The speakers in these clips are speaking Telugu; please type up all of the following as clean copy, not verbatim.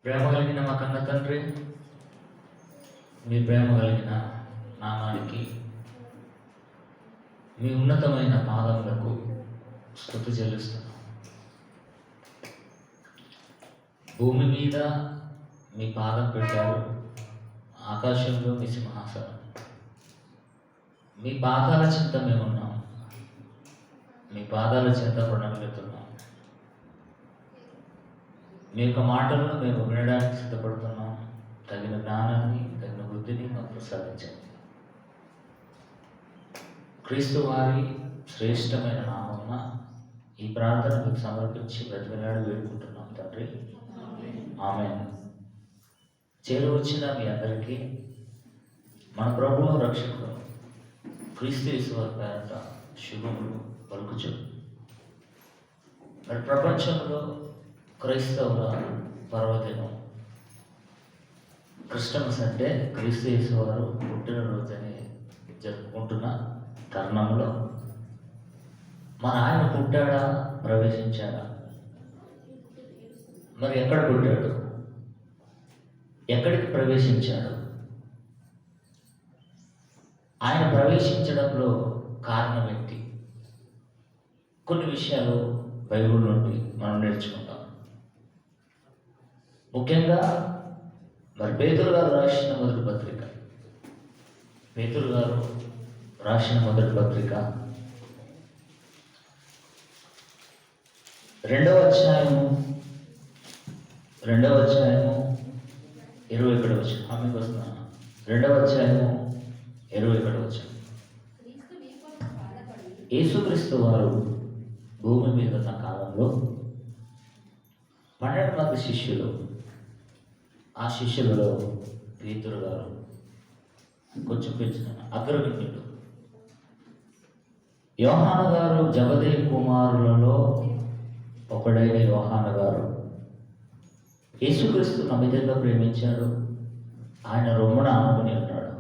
ప్రేమ కలిగిన మా కన్న తండ్రి, మీ ప్రేమ కలిగిన నామానికి, మీ ఉన్నతమైన పాదములకు స్తుతి చెల్లిస్తున్నాం. భూమి మీద మీ పాదం పెట్టారు, ఆకాశంలో మీ సింహాసనం. మీ పాదాల చింత మేమున్నాం, మీ పాదాల చింత ప్రణమిలుతున్నాం. మీ యొక్క మాటలను మేము వినడానికి సిద్ధపడుతున్నాం. తగిన జ్ఞానాన్ని, తగిన బుద్ధిని మాకు ప్రసాదించండి. క్రీస్తు వారి శ్రేష్టమైన నామమున ఈ ప్రార్థన మీకు సమర్పించి బ్రతిమలాడి వేడుకుంటున్నాం తండ్రి. ఆమేన్. చేరువచ్చిన మీ అందరికీ మన ప్రభువును రక్షకుడు క్రీస్తు యేసు వారి పేరట శుభములు పలుకుచు. మరి ప్రపంచంలో క్రైస్తవుల పర్వదినం క్రిస్టమస్ అంటే క్రీస్తు యేసు వారు పుట్టినరోజని జరుపుకుంటున్న తరుణంలో మన ఆయన పుట్టాడా, ప్రవేశించాడా? మరి ఎక్కడ పుట్టాడు, ఎక్కడికి ప్రవేశించాడు? ఆయన ప్రవేశించడంలో కారణం ఏంటి? కొన్ని విషయాలు బైబిల్ నుండి మనం నేర్చుకుంటాం. ముఖ్యంగా మరి పేతురు గారు రాసిన మొదటి పత్రిక, పేతురు గారు రాసిన మొదటి పత్రిక 2వ అధ్యాయము 21వ వచనం. ఆమెకు వస్తున్నాను. 2వ అధ్యాయము 21వ వచనం. యేసుక్రీస్తు వారు భూమి మీద ఉన్న కాలంలో 12 మంది శిష్యులు, ఆ శిష్యులలో పేతురు గారు కొంచెం పెంచిన అగ్రగణ్యుడు. యోహాను గారు జబదేయి కుమారులలో ఒకడైన యోహాను గారు యేసుక్రీస్తును అమితంగా ప్రేమించాడు. ఆయన రొమ్మున ఆనుకుని ఉన్నాడు.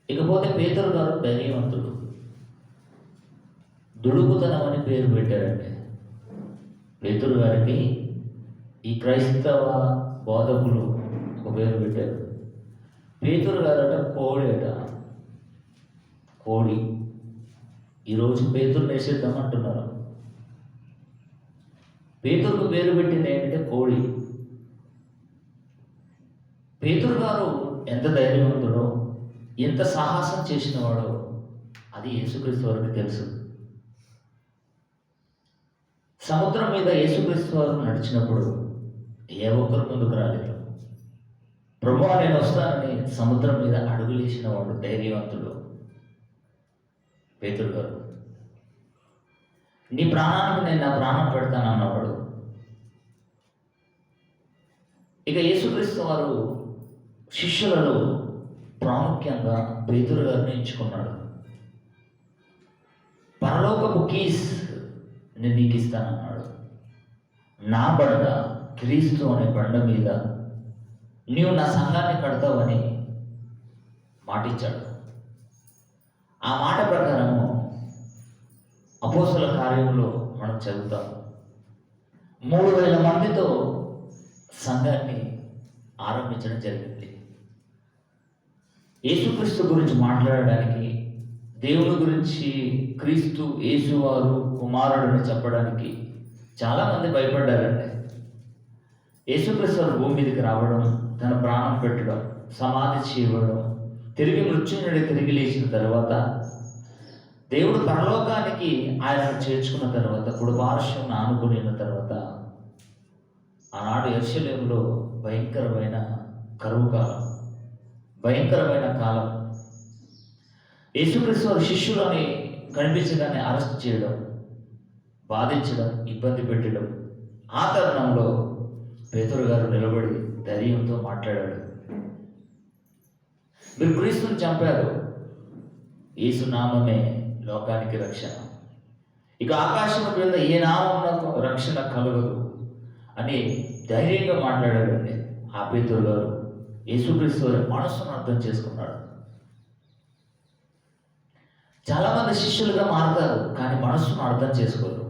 ఇకపోతే పేతురు గారు ధైర్యవంతుడు. దుడుకుతనం అని పేరు పెట్టారండి పేతురు గారికి. ఈ క్రైస్తవ బోధకులు ఒక పేరు పెట్టారు. పేతురు గారట కోడి. ఈరోజు పేతురు వేసేద్దామంటున్నారు. పేతురుకు పేరు పెట్టింది ఏంటంటే కోడి. పేతురు గారు ఎంత ధైర్యవంతుడో, ఎంత సాహసం చేసినవాడో అది యేసుక్రీస్తు వారికి తెలుసు. సముద్రం మీద యేసుక్రీస్తు వారు నడిచినప్పుడు ఏ ఒక్కరు ముందుకు రాలేదు. ప్రభువా నేను వస్తానని సముద్రం మీద అడుగులేసిన వాడు ధైర్యవంతుడు పేతురు గారు. నీ ప్రాణానికి నేను నా ప్రాణం పెడతానన్నవాడు. ఇక యేసుక్రీస్తు వారు శిష్యులలో ప్రాముఖ్యంగా పేతురు గారిని ఎంచుకున్నాడు. పరలోకపు కీస్ నేను నీకు ఇస్తానన్నాడు. నా బండ, క్రీస్తు అనే బండ మీద నీవు నా సంఘాన్ని కడతావని మాటిచ్చాడు. ఆ మాట ప్రకారము అపోస్తల కార్యంలో మనం చదువుతాం. 3000 మందితో సంఘాన్ని ఆరంభించడం జరిగింది. యేసుక్రీస్తు గురించి మాట్లాడడానికి, దేవుని గురించి, క్రీస్తు యేసువారు కుమారుడని చెప్పడానికి చాలామంది భయపడ్డారండి. యేసుక్రీస్తు భూమి మీదకి రావడం, తన ప్రాణం పెట్టడం, సమాధి చేయడం, తిరిగి మృత్యుంజుడి తిరిగి లేచిన తర్వాత దేవుడు పరలోకానికి ఆయనను చేర్చుకున్న తర్వాత, కుడిపార్శ్వం ఆనుకున్న తర్వాత ఆనాడు యెరూషలేములో భయంకరమైన కరువు కాలం, భయంకరమైన కాలం. యేసుక్రీస్తు వారి శిష్యులని కనిపించగానే అరెస్ట్ చేయడం, బాధించడం, ఇబ్బంది పెట్టడం. ఆ తరుణంలో పేతురు గారు నిలబడి ధైర్యంతో మాట్లాడాడు. మీరు క్రీస్తుని చంపారు, యేసు నామమే లోకానికి రక్షణ. ఇక ఆకాశం క్రింద ఏ నామమునకు రక్షణ కలగదు అని ధైర్యంగా మాట్లాడాడండి ఆ పేతురు గారు. యేసుక్రీస్తు వారి మనస్సును అర్థం చేసుకున్నాడు. చాలామంది శిష్యులుగా మారుతారు, కానీ మనస్సును అర్థం చేసుకోరు.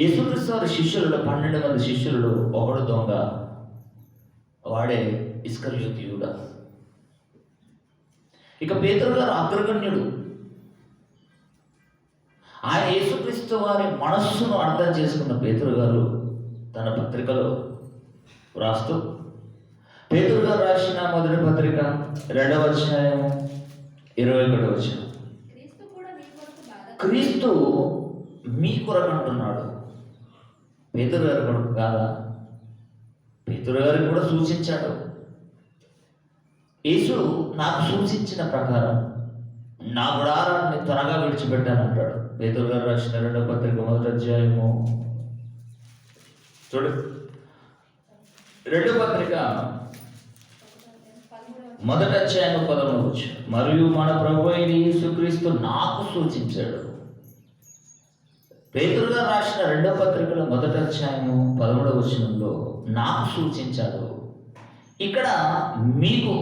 యేసుక్రీస్తు వారి శిష్యులలో 12 మంది శిష్యులలో ఒకడు దొంగ, వాడే ఇస్కరియోతు యూదా. ఇక పేతురు గారు అగ్రగణ్యుడు. ఆయన యేసుక్రీస్తు వారి మనస్సును అర్థం చేసుకున్న పేతురు గారు తన పత్రికలో రాస్తూ, పేతురు గారు రాసిన మొదటి పత్రిక 2వ అధ్యాయం 21వ వచనం, క్రీస్తు మీ కొరకు అంటున్నాడు. పేతురు గారి కొరకు కాదా? పేతురు గారికి కూడా సూచించాడు. యేసు నాకు సూచించిన ప్రకారం నా గుడారాన్ని త్వరగా విడిచిపెట్టానంటాడు. పేతురు గారు రాసిన 2వ పత్రిక మొదటి అధ్యాయము చూడు, 2వ పత్రిక మొదటి అధ్యాయం 13వ వచనం, మరియు మన ప్రభువైన యేసుక్రీస్తు నాకు సూచించాడు. పేతురు గారు రాసిన 2వ పత్రికలో మొదటి అధ్యాయము 13వ వచనంలో నాకు సూచించాడు. ఇక్కడ మీకు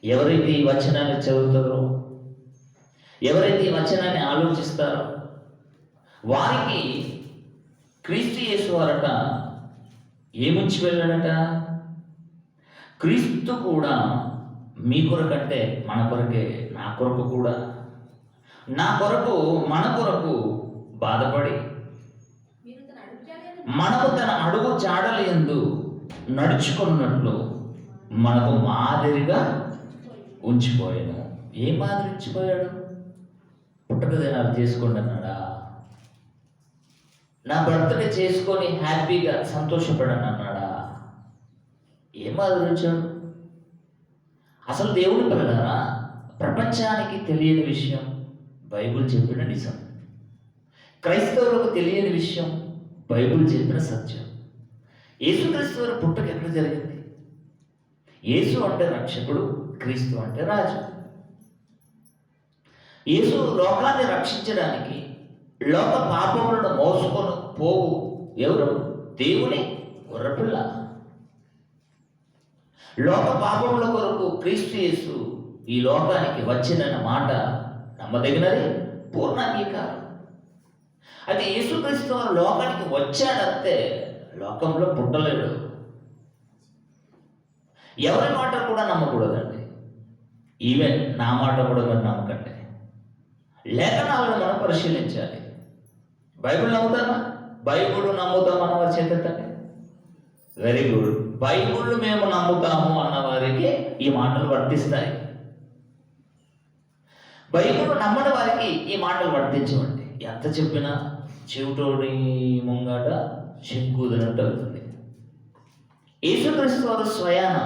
ఎవరైతే ఈ వచనాన్ని చదువుతారో, ఎవరైతే ఈ వచనాన్ని ఆలోచిస్తారో వారికి క్రీస్తు యేసు వారట ఏముంచి వెళ్ళాడట? క్రీస్తు కూడా మీ కొరకంటే మన కొరకే, నా కొరకు కూడా, నా కొరకు మన కొరకు బాధపడి మనకు తన అడుగు జాడలందు నడుచుకున్నట్లు మనకు మాదిరిగా ఉంచిపోయాను. ఏం మాదిరి ఉంచిపోయాడు? పుట్టక దినాలు చేసుకోండి అన్నాడా? నా బర్త్డే చేసుకొని హ్యాపీగా సంతోషపడని అన్నాడా? ఏం మాదిరి ఉంచాడు? అసలు దేవుని పిల్లలారా, ప్రపంచానికి తెలియని విషయం బైబిల్ చెప్పిన నిజం, క్రైస్తవులకు తెలియని విషయం బైబిల్ చెప్పిన సత్యం. యేసుక్రీస్తు వారి పుట్టుక ఎక్కడ జరిగింది? యేసు అంటే రక్షకుడు, క్రీస్తు అంటే రాజు. యేసు లోకాన్ని రక్షించడానికి లోక పాపములను మోసుకొని పోవు ఎవరు? దేవుని గొర్రెపిల్ల. లోక పాపముల కొరకు క్రీస్తు యేసు ఈ లోకానికి వచ్చినన్న మాట నమ్మదగినది, పూర్ణ అంగీకారం. అయితే యేసుక్రీస్తు వారు లోకానికి వచ్చాడంతే, లోకంలో పుట్టలేడు. ఎవరి మాట కూడా నమ్మకూడదండి. ఈవెన్ నా మాట కూడా మీరు నమ్మకండి. లేఖనాలను మనం పరిశీలించాలి. బైబిల్ నమ్ముతామా? బైబిల్ నమ్ముతాం అన్నవారి చేతండి. Very good. బైబిల్ మేము నమ్ముతాము అన్నవారికి ఈ మాటలు వర్తిస్తాయి. బైబిల్ నమ్మని వారికి ఈ మాటలు వర్తించవండి. ఎంత చెప్పినా చెవిటోడి ముంగట శంకుదినట్టు అవుతుంది. యేసుక్రీస్తు వారు స్వయాన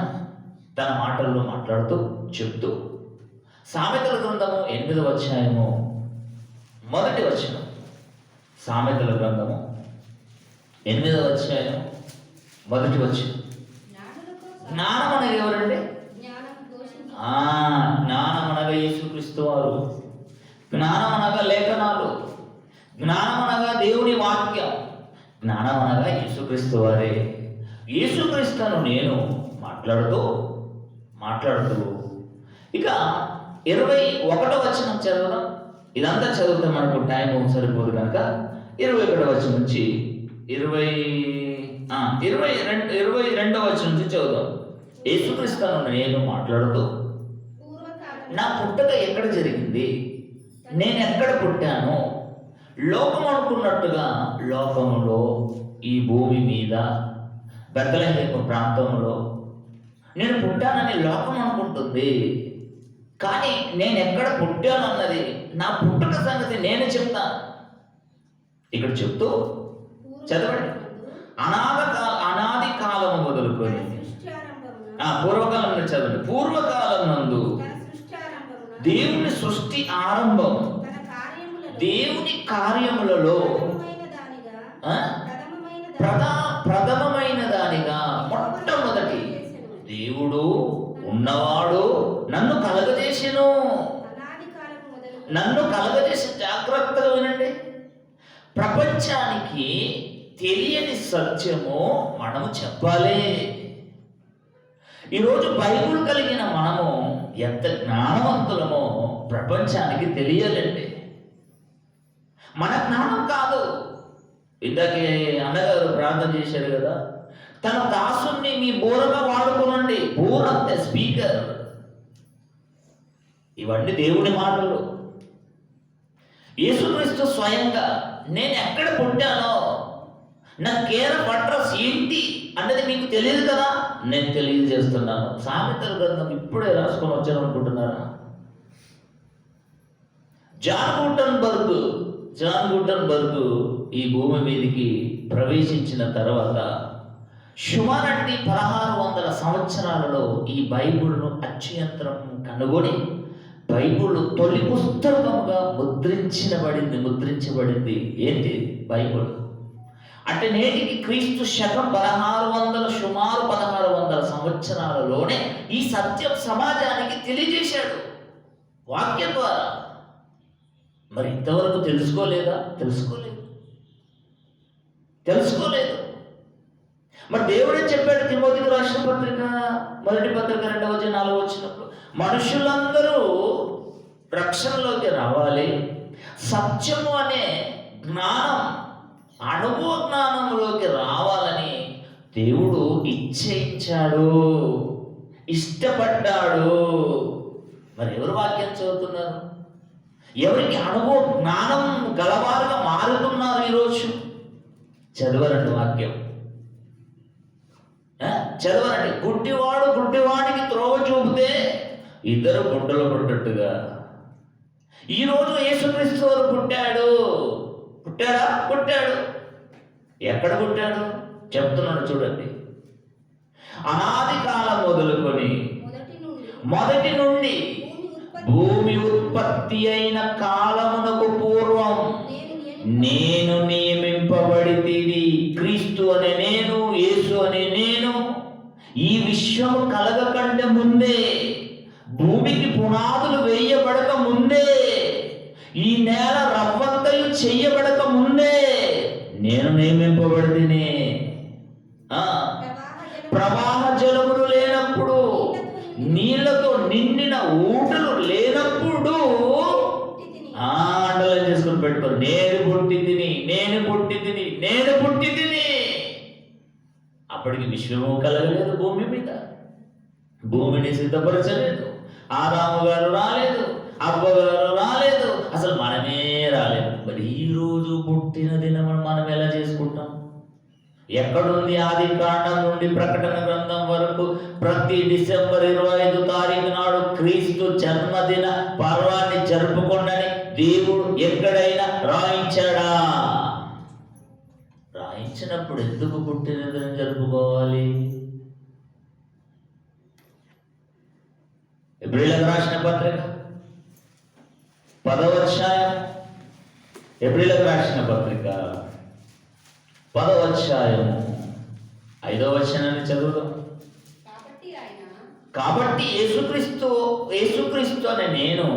తన మాటల్లో మాట్లాడుతూ చెప్తూ, సామెతల గ్రంథము 8వ అధ్యాయము 1వ వచనం, సామెతల గ్రంథము 8వ అధ్యాయం 1వ వచనం, జ్ఞానం అనగా ఎవరండి? జ్ఞానం అనగా యేసుక్రీస్తు వారు, జ్ఞానం అనగా లేఖనాలు, జ్ఞానం అనగా దేవుని వాక్యం, జ్ఞానం అనగా యేసుక్రీస్తు వారే. యేసుక్రీస్తును నేను మాట్లాడుతూ ఇక 21వ వచనం చదవడం. ఇదంతా చదివితే మనకు టైం సరిపోదు కనుక 21వ వచనం నుంచి 22వ వచనం నుంచి చదువుదాం. యేసుక్రీస్తును నేను మాట్లాడుతూ, నా పుట్టుక ఎక్కడ జరిగింది, నేను ఎక్కడ పుట్టాను, లోకం అనుకున్నట్టుగా లోకములో ఈ భూమి మీద బెత్లెహేము ప్రాంతంలో నేను పుట్టానని లోకం అనుకుంటుంది. కానీ నేను ఎక్కడ పుట్టాను అన్నది, నా పుట్టుక సంగతి నేను చెప్తాను. ఇక్కడ చెప్తూ చదవండి. అనాది కాలం మొదలుకొని పూర్వకాలం చదవండి. పూర్వకాలం నందు దేవుని సృష్టి ఆరంభం, దేవుని కార్యములలో ప్రథమమైన దానిగా మొట్టమొదటి దేవుడు ఉన్నవాడు నన్ను కలగజేసెను. నన్ను కలగజేసి, జాగ్రత్తగా వినండి, ప్రపంచానికి తెలియని సత్యము మనము చెప్పాలి. ఈరోజు బైబిల్ కలిగిన మనము ఎంత జ్ఞానవంతులమో ప్రపంచానికి తెలియాలండి. మన జ్ఞానం కాదు, ఇందాకే అన్నగారు ప్రార్థన చేశారు కదా, తన దాసుని మీ బూరగా వాడుకోనండి. బూర అంతే, స్పీకర్. ఇవన్నీ దేవుడి మాటలు. యేసుక్రీస్తు స్వయంగా నేను ఎక్కడ పుట్టానో, నా కేర్ ఆఫ్ అడ్రస్ ఏంటి అన్నది మీకు తెలియదు కదా, నేను తెలియజేస్తున్నాను. సామెతల గ్రంథం ఇప్పుడే రాసుకొని వచ్చాను అనుకుంటున్నారా? జాన్ గుటన్బర్గ్ ఈ భూమి మీదకి ప్రవేశించిన తర్వాత సుమారంటి 1600 సంవత్సరాలలో ఈ బైబిల్ను అచ్చుయంత్రం కనుగొని బైబిల్ తొలి పుస్తకముగా ముద్రించబడింది. ఏంటి బైబిల్ అంటే? నేటికి క్రీస్తు శకం 1600, సుమారు 1600 సంవత్సరాలలోనే ఈ సత్యం సమాజానికి తెలియజేశాడు వాక్యం ద్వారా. మరి ఇంతవరకు తెలుసుకోలేదా? తెలుసుకోలేదు. మరి దేవుడే చెప్పాడు తిమోతికి రాసిన పత్రిక, మొదటి పత్రిక 2:4 మనుషులందరూ రక్షణలోకి రావాలి, సత్యము అనే జ్ఞానం, అనుభవ జ్ఞానంలోకి రావాలని దేవుడు ఇచ్ఛయించాడు, ఇష్టపడ్డాడు. మరి ఎవరు వాక్యం చదువుతున్నారు? ఎవరికి అనుభవ జ్ఞానం గలవారుగా మారుతున్నారు ఈరోజు? చదవరండి వాక్యం, చదవరండి. గుడ్డివాడికి త్రోవ చూపితే ఇద్దరు గుండెలు పడ్డట్టుగా ఈరోజు యేసుక్రీస్తు వారు పుట్టాడు. ఎక్కడ పుట్టాడు చెప్తున్నాడు చూడండి. అనాది కాలం మొదలుకొని మొదటి నుండి భూమి ఉత్పత్తి అయిన కాలమునకు పూర్వం నేను నియమింపబడితిని. క్రీస్తు అనే నేను, యేసు అనే నేను ఈ విశ్వం కలగకంటే ముందే, భూమికి పునాదులు వేయబడక ముందే, ఈ నేల రవ్వంతయు చెయ్యబడక ముందే నేను నియమింపబడితిని. ప్రవాహ జలములు లేనప్పుడు, నీళ్లతో నిండిన ఊటలు లేనప్పుడు అండలం చేసుకుని పెట్టుకోరు. నేను పుట్టి తిని. అప్పటికి విశ్వము కలగలేదు భూమి మీద, భూమిని సిద్ధపరచలేదు. ఆదాము గారు రాలేదు, అవ్వ గారు రాలేదు, అసలు మనమే రాలేదు. మరి ఈ రోజు పుట్టిన దినం మనం ఎలా చేసుకుంటాం? ఎక్కడుంది? ఆది కాండం నుండి ప్రకటన గ్రంథం వరకు ప్రతి డిసెంబర్ 25 తారీఖు నాడు క్రీస్తు జన్మదిన పర్వాన్ని జరుపుకోండి దేవుడు ఎక్కడైనా రాయించాడా? రాయించినప్పుడు ఎందుకు పుట్టినదిన జరుపుకోవాలి? ఎబ్రీయులకు రాసిన పత్రిక 10వ అధ్యాయం, ఎబ్రీయులకు రాసిన పత్రిక 10వ అధ్యాయము 5వ వచనాన్ని చదువుదాం. కాబట్టి యేసుక్రీస్తు అనే నేను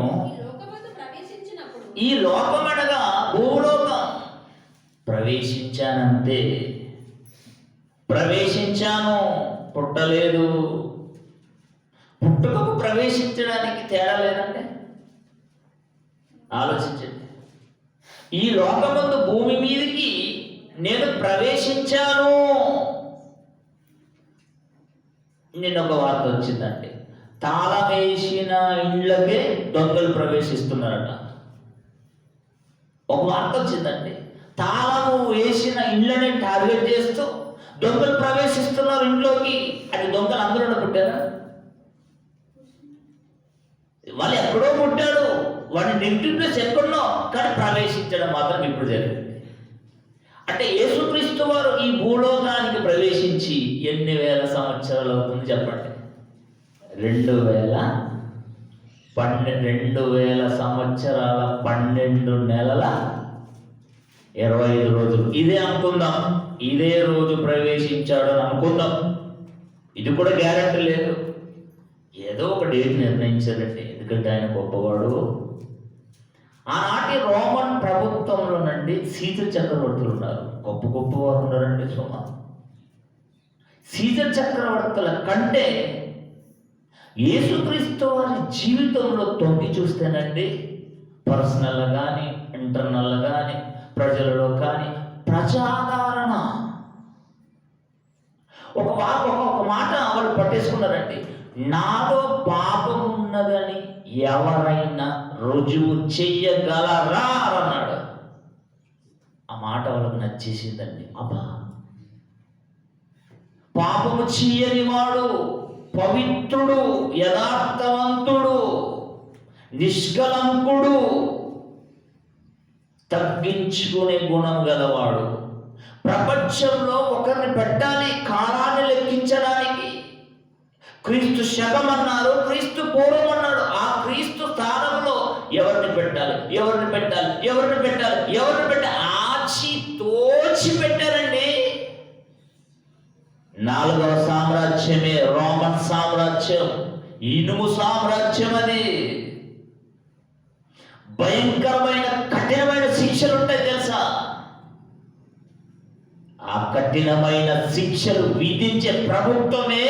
ఈ లోకమనగా భూలోకం ప్రవేశించానంతే. ప్రవేశించాను, పుట్టలేదు. పుట్టుకకు ప్రవేశించడానికి తేడా లేదండి. ఆలోచించండి. ఈ లోకమందు భూమి మీదకి నేను ప్రవేశించాను. నిన్న ఒక వార్త వచ్చిందండి. తాళం వేసిన ఇండ్లకే దొంగలు ప్రవేశిస్తున్నారట. ఒక వార్త వచ్చిందండి. తాళము వేసిన ఇండ్లనే టార్గెట్ చేస్తూ దొంగలు ప్రవేశిస్తున్నారు ఇంట్లోకి. అది దొంగలు అందరూ పుట్టారా? వాళ్ళు ఎక్కడో పుట్టాడు, వాడి నెగిటివ్ ప్లేస్ ఎక్కడో, కానీ ప్రవేశించడం మాత్రం ఇప్పుడు జరిగింది. అంటే యేసుక్రీస్తు వారు ఈ భూలోకానికి ప్రవేశించి ఎన్ని వేల సంవత్సరాలు అవుతుంది చెప్పండి? 2000 సంవత్సరాల 12 నెలల 25 రోజులు. ఇదే అనుకుందాం, ఇదే రోజు ప్రవేశించాడు అని అనుకుందాం. ఇది కూడా గ్యారెంటీ లేదు, ఏదో ఒక డేట్ నిర్ణయించారండి. ఎందుకంటే ఆయన గొప్పవాడు. ఆనాటి రోమన్ ప్రభుత్వంలోనండి సీజర్ చక్రవర్తులు ఉన్నారు. గొప్పవారు ఉన్నారండి. సీజర్ చక్రవర్తుల కంటే యేసుక్రీస్తు వారి జీవితంలో తొంగి చూస్తేనండి, పర్సనల్గా కానీ ఇంటర్నల్గా కానీ ప్రజలలో కానీ ప్రజాదరణ. ఒక మాట వాళ్ళు పట్టేసుకున్నారండి. నాలో పాపం ఉన్నదని ఎవరైనా రుజువు చెయ్యగలరా అన్నాడు. ఆ మాట వాళ్ళకు నచ్చేసిందండి. అబ్బా, పాపము చెయ్యని వాడు పవిత్రుడు, యథార్థవంతుడు, నిష్కలంకుడు, తగ్గించుకునే గుణం గలవాడు, ప్రపంచంలో ఒకరిని పెట్టాలి కాలాన్ని లెక్కించడానికి. క్రీస్తు శకం అన్నారు, క్రీస్తు పూర్వం అన్నాడు. ఆ క్రీస్తు స్థానంలో ఎవరిని పెట్టాలి, ఎవరిని పెట్టాలి, ఎవరిని పెట్టాలి, ఎవరిని పెట్టాలి, ఆచి తోచి పెట్టారండి. 4వ సామ్రాజ్యమే రోమన్ సామ్రాజ్యం, ఇనుము సామ్రాజ్యం. అది భయంకరమైన కఠినమైన శిక్షలు ఉంటాయి తెలుసా. ఆ కఠినమైన శిక్షలు విధించే ప్రభుత్వమే.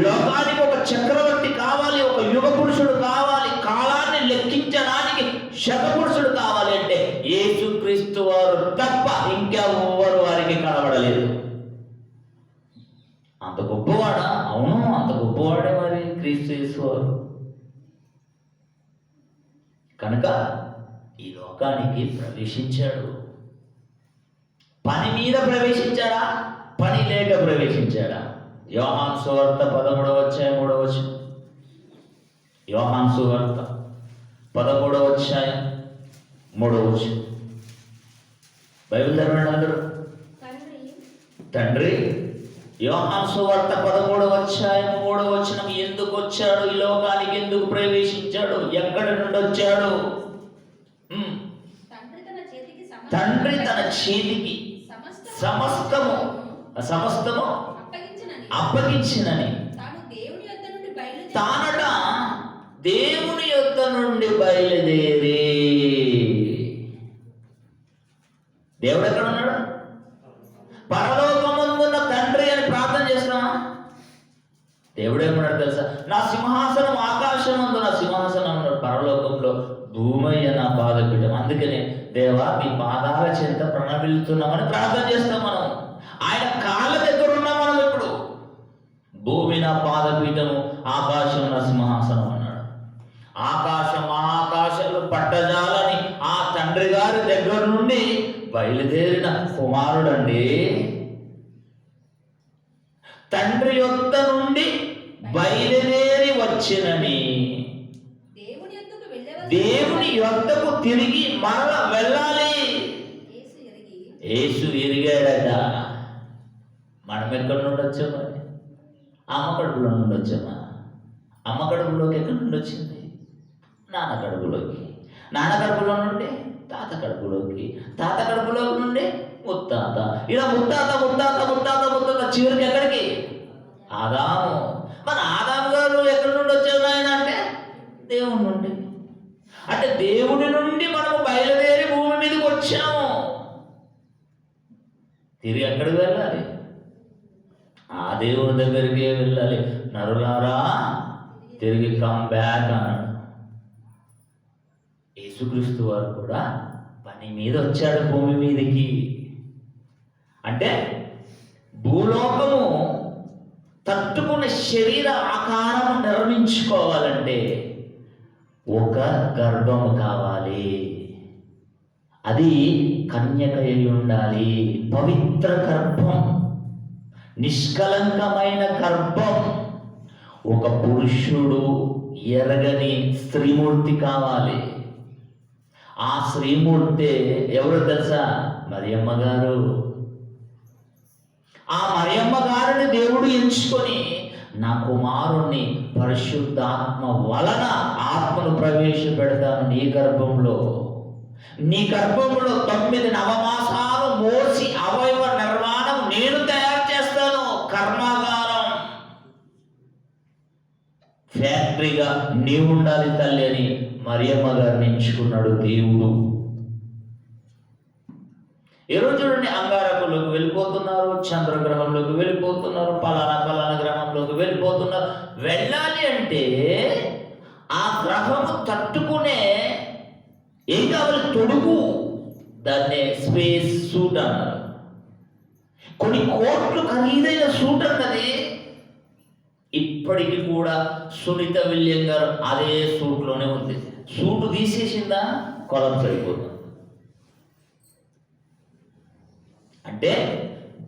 లోకానికి ఒక చక్రవర్తి కావాలి, ఒక యుగ పురుషుడు కావాలి, కాలాన్ని లెక్కించడానికి శతపురుషుడు కావాలి అంటే యేసుక్రీస్తు వారు తప్ప ఇంకెవ్వరు వారికి కనబడలేదు. అంత గొప్పవాడా? అవును, అంత గొప్పవాడే మరి క్రీస్తు యేసు వారు. కనుక ఈ లోకానికి ప్రవేశించాడు. పని మీద ప్రవేశించాడా? పని లేక ప్రవేశించాడా? యోహాను సువార్త 13వ అధ్యాయం 3వ వచనం. యోహాను సువార్త 13వ అధ్యాయం 3వ వచనం. బైబిల్ తెరవండి అందరూ. తండ్రి, యోహాను సువార్త 13వ అధ్యాయం 3వ వచనం. ఎందుకు వచ్చాడు ఈ లోకానికి? ఎందుకు ప్రవేశించాడు? ఎక్కడి నుండి వచ్చాడు? తండ్రి తన చేతికి సమస్తము అప్పగించినని తానట దేవుని యొద్ద నుండి బయలుదేరి. దేవుడు ఎక్కడ ఉన్నాడు? పరలోకమందున్న తండ్రి అని ప్రార్థన చేస్తామా? దేవుడు ఏమన్నాడు తెలుసా? నా సింహాసనం ఆకాశమందు, నా సింహాసనం అన్నాడు. పరలోకంలో భూమయ్య నా పాదపీఠం. అందుకనే దేవా మీ పాదాల చెంత ప్రణమిల్లుతున్నామని ప్రార్థన చేస్తాం మనం. ఆయన కాళ్ళ దగ్గర ఉన్నాం మనం. ఇప్పుడు భూమి నా పాదపీఠము, ఆకాశం నా సింహాసనం అన్నాడు. ఆకాశం మహాకాశాలు పట్టజాలని ఆ తండ్రి గారి దగ్గర నుండి బయలుదేరిన కుమారుడండి. తండ్రి యొద్ద నుండి బయలుదేరి వచ్చినని దేవుని యొద్దకు తిరిగి మరల వెళ్ళాలి. యేసు ఎరిగాడట. మనం ఎక్కడి నుండి వచ్చామా? అమ్మ కడుపులో నుండి వచ్చామా? అమ్మ కడుపులోకి ఎక్కడి నుండి వచ్చింది? నాన్న కడుపులోకి. నాన్న కడుపులో నుండి తాత కడుపులోకి, తాత కడుపులో నుండి ముత్తాత, ఇలా ముత్తాత ముత్తాత ముత్తాత ముత్తాత చివరికి ఎక్కడికి? ఆదాము. మన ఆదాము గారు ఎక్కడి నుండి వచ్చారు ఆయన అంటే దేవుని నుండి. అంటే దేవుడి నుండి మనము బయలుదేరి భూమి మీదకి వచ్చాము. తిరిగి ఎక్కడికి వెళ్ళాలి? ఆ దేవుని దగ్గరికి వెళ్ళాలి. నరులారా తిరిగి కమ్ బ్యాక్ అన్నాడు. యేసుక్రీస్తు వారు కూడా పని మీద వచ్చాడు భూమి మీదకి. అంటే భూలోకము తట్టుకునే శరీర ఆకారం నిర్మించుకోవాలంటే ఒక గర్భము కావాలి. అది కన్యక అయి ఉండాలి. పవిత్ర గర్భం, నిష్కలంకమైన గర్భం. ఒక పురుషుడు ఎరగని స్త్రీమూర్తి కావాలి. ఆ స్త్రీమూర్తి ఎవరు తెలుసా? మరియమ్మ గారు. ఆ మరియమ్మ గారిని దేవుడు ఎంచుకొని నా కుమారుణ్ణి పరిశుద్ధాత్మ వలన ఆత్మను ప్రవేశపెడతాను నీ గర్భంలో. నీ గర్భంలో 9 నవమాసాలు మోసి అవయవ నిర్మాణం నేను తయారు చేస్తాను. కర్మాగారం, ఫ్యాక్టరీగా నీవు ఉండాలి తల్లి అని మరియమ్మ గారిని ఎంచుకున్నాడు దేవుడు. ఈరోజు చూడండి, అంగారకులోకి వెళ్ళిపోతున్నారు, చంద్రగ్రహంలోకి వెళ్ళిపోతున్నారు, పలానా గ్రహంలోకి వెళ్ళిపోతున్నారు. వెళ్ళాలి అంటే ఆ గ్రహము తట్టుకునే ఏం కావాలి? తొడుగు, దాన్నే స్పేస్ సూట్ అన్నారు. కొన్ని కోట్లు ఖరీదైన సూట్ అన్నది. ఇప్పటికి కూడా సునీత విలియం గారు అదే సూట్లోనే ఉంది. సూటు తీసేసిందా కొలప్స్ అయిపోతుంది. అంటే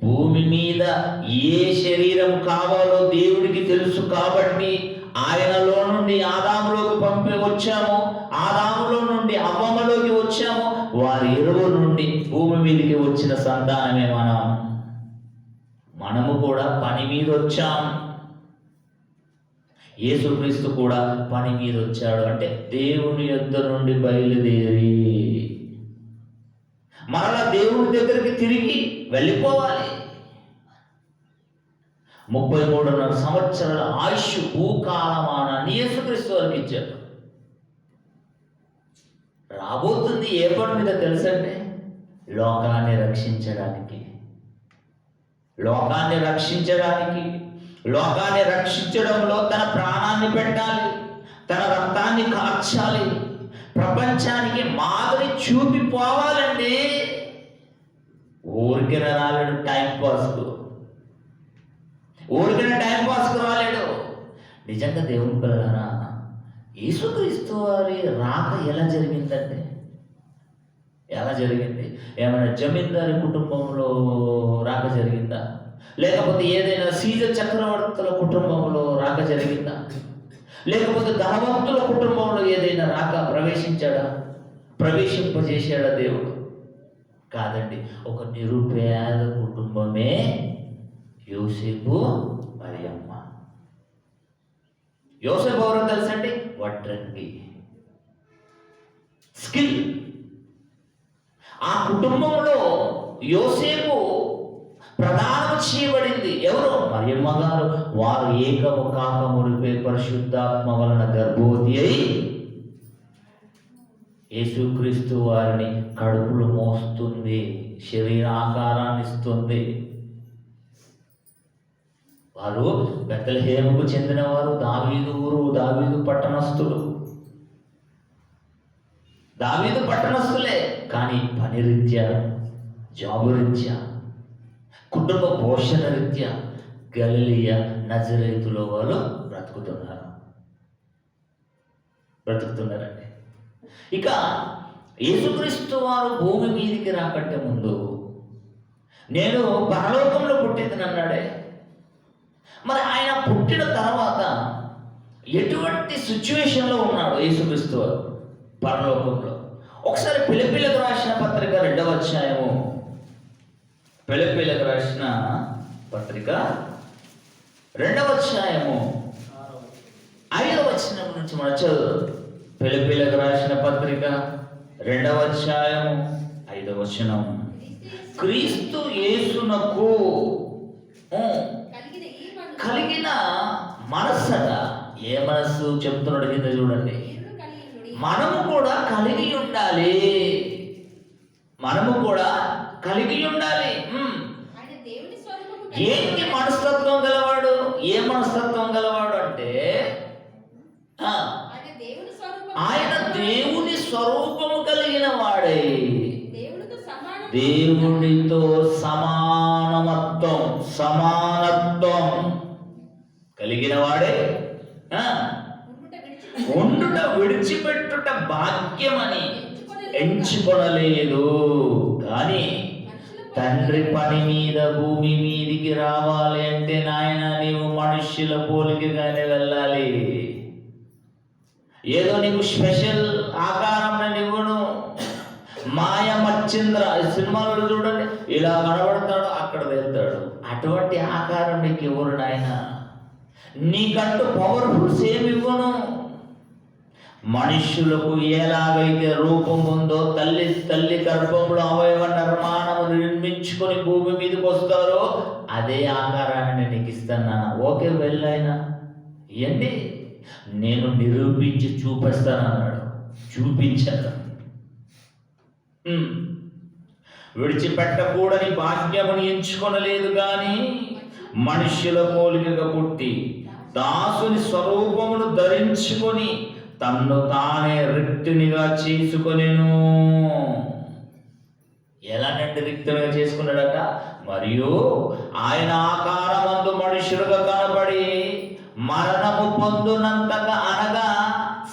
భూమి మీద ఏ శరీరం కావాలో దేవుడికి తెలుసు కాబట్టి ఆయనలో నుండి ఆదాములోకి వచ్చాము, ఆదాములో నుండి అవ్వమ్మలోకి వచ్చాము. వారి ఇరువురు నుండి భూమి మీదకి వచ్చిన సంతానమే మనము కూడా పని మీద వచ్చాం. యేసుక్రీస్తు కూడా పని మీద వచ్చాడు. అంటే దేవుని యొద్ద నుండి బయలుదేరి మరలా దేవుడి దగ్గరికి తిరిగి వెళ్ళిపోవాలి. 33.5 సంవత్సరాల ఆయుష్ భూకాలమానాన్ని యేసుక్రీస్తు వారికి ఇచ్చాడు. రాబోతుంది ఏ పని మీద తెలుసంటే లోకాన్ని రక్షించడానికి. లోకాన్ని రక్షించడంలో తన ప్రాణాన్ని పెట్టాలి, తన రక్తాన్ని కార్చాలి, ప్రపంచానికి మాదిరి చూపిపోవాలండి. ఊరికిన రాలేడు టైం పాస్కు రాలేడు. నిజంగా దేవుని పిల్లలారా, యేసుక్రీస్తు వారి రాక ఎలా జరిగిందంటే ఎలా జరిగింది? ఏమైనా జమీందారి కుటుంబంలో రాక జరిగిందా? లేకపోతే ఏదైనా సీజర్ చక్రవర్తుల కుటుంబంలో రాక జరిగిందా? లేకపోతే ధనవంతుల కుటుంబంలో ఏదైనా రాక ప్రవేశింపజేశాడా దేవుడు? కాదండి. ఒక నిరుపేద కుటుంబమే యోసేపు మరియమ్మ. యోసేపు ఎవరో తెలుసండి? వడ్రంగి, స్కిల్. ఆ కుటుంబంలో యోసేపు ప్రదానం చేయబడింది. ఎవరు? మరియమ్మ గారు. వారు ఏకము కాక మునిపే పరిశుద్ధాత్మ వలన గర్భవతి అయి యేసుక్రీస్తు వారిని కడుపులు మోస్తుంది, శరీరాకారాన్ని ఇస్తుంది. వారు బెత్లెహేముకు చెందినవారు, దావీదు ఊరు, దావీదు పట్టణస్థులే. కానీ పని రీత్యా, జాబు రీత్యా, కుటుంబ పోషణ రీత్యా గలిలియ నజరేతులో వాళ్ళు బ్రతుకుతున్నారండి. ఇక యేసుక్రీస్తు వారు భూమి మీదికి రాకంటే ముందు నేను పరలోకంలో పుట్టింది అన్నాడే. మరి ఆయన పుట్టిన తర్వాత ఎటువంటి సిచ్యువేషన్లో ఉన్నాడు యేసుక్రీస్తు వారు పరలోకంలో? ఒకసారి ఫిలిప్పీలకు రాసిన పత్రిక 2వ అధ్యాయము, ఫిలిప్పీలకు రాసిన పత్రిక 2వ అధ్యాయము 5వ వచనం నుంచి మనం చదువు. ఫిలిప్పీలకు రాసిన పత్రిక 2వ అధ్యాయము 5వ వచనం. క్రీస్తు యేసునకు కలిగిన మనస్సట. ఏ మనస్సు చెప్తున్నాడు కింద చూడండి. మనము కూడా కలిగి ఉండాలి. ఏంటి మనస్తత్వం గలవాడు? ఏ మనస్తత్వం గలవాడు అంటే ఆయన దేవుని స్వరూపము కలిగిన వాడే, దేవునితో సమానత్వం కలిగిన వాడే. ఉండుట విడిచిపెట్టుట భాగ్యమని ఎంచుకొనలేదు, కానీ తండ్రి పని మీద భూమి మీదికి రావాలి అంటే నాయన నీవు మనుష్యుల పోలికగానే వెళ్ళాలి. ఏదో నీకు స్పెషల్ ఆకారం ఇవ్వను. మాయ మచ్చింద్ర సినిమాలో చూడండి, ఇలా కనబడతాడు, అక్కడ వెళ్తాడు. అటువంటి ఆకారం నీకు ఇవ్వరు నాయన. నీకంటూ పవర్ఫుల్స్ ఏమి ఇవ్వను. మనుష్యులకు ఎలాగైతే రూపం ఉందో, తల్లి గర్భంలో అవయవ నిర్మాణం నిర్మించుకొని భూమి మీదకి వస్తారో అదే ఆకారాన్ని నేను నీకు ఇస్తాను. ఓకే వెళ్ళైనా ఇవ్వండి, నేను నిరూపించి చూపిస్తానన్నాడు. చూపించాను. విడిచిపెట్టకూడని భాగ్యముని ఎంచుకొనలేదు, కానీ మనుష్యుల పోలికగా పుట్టి దాసుని స్వరూపమును ధరించుకొని తన్ను తానే రిక్తునిగా చేసుకొనెను. ఎలా రిక్తులుగా చేసుకున్నాడట? మరియు ఆయన ఆకారమందు మనుషులుగా కనబడి మరణము పొందునంతగా, అనగా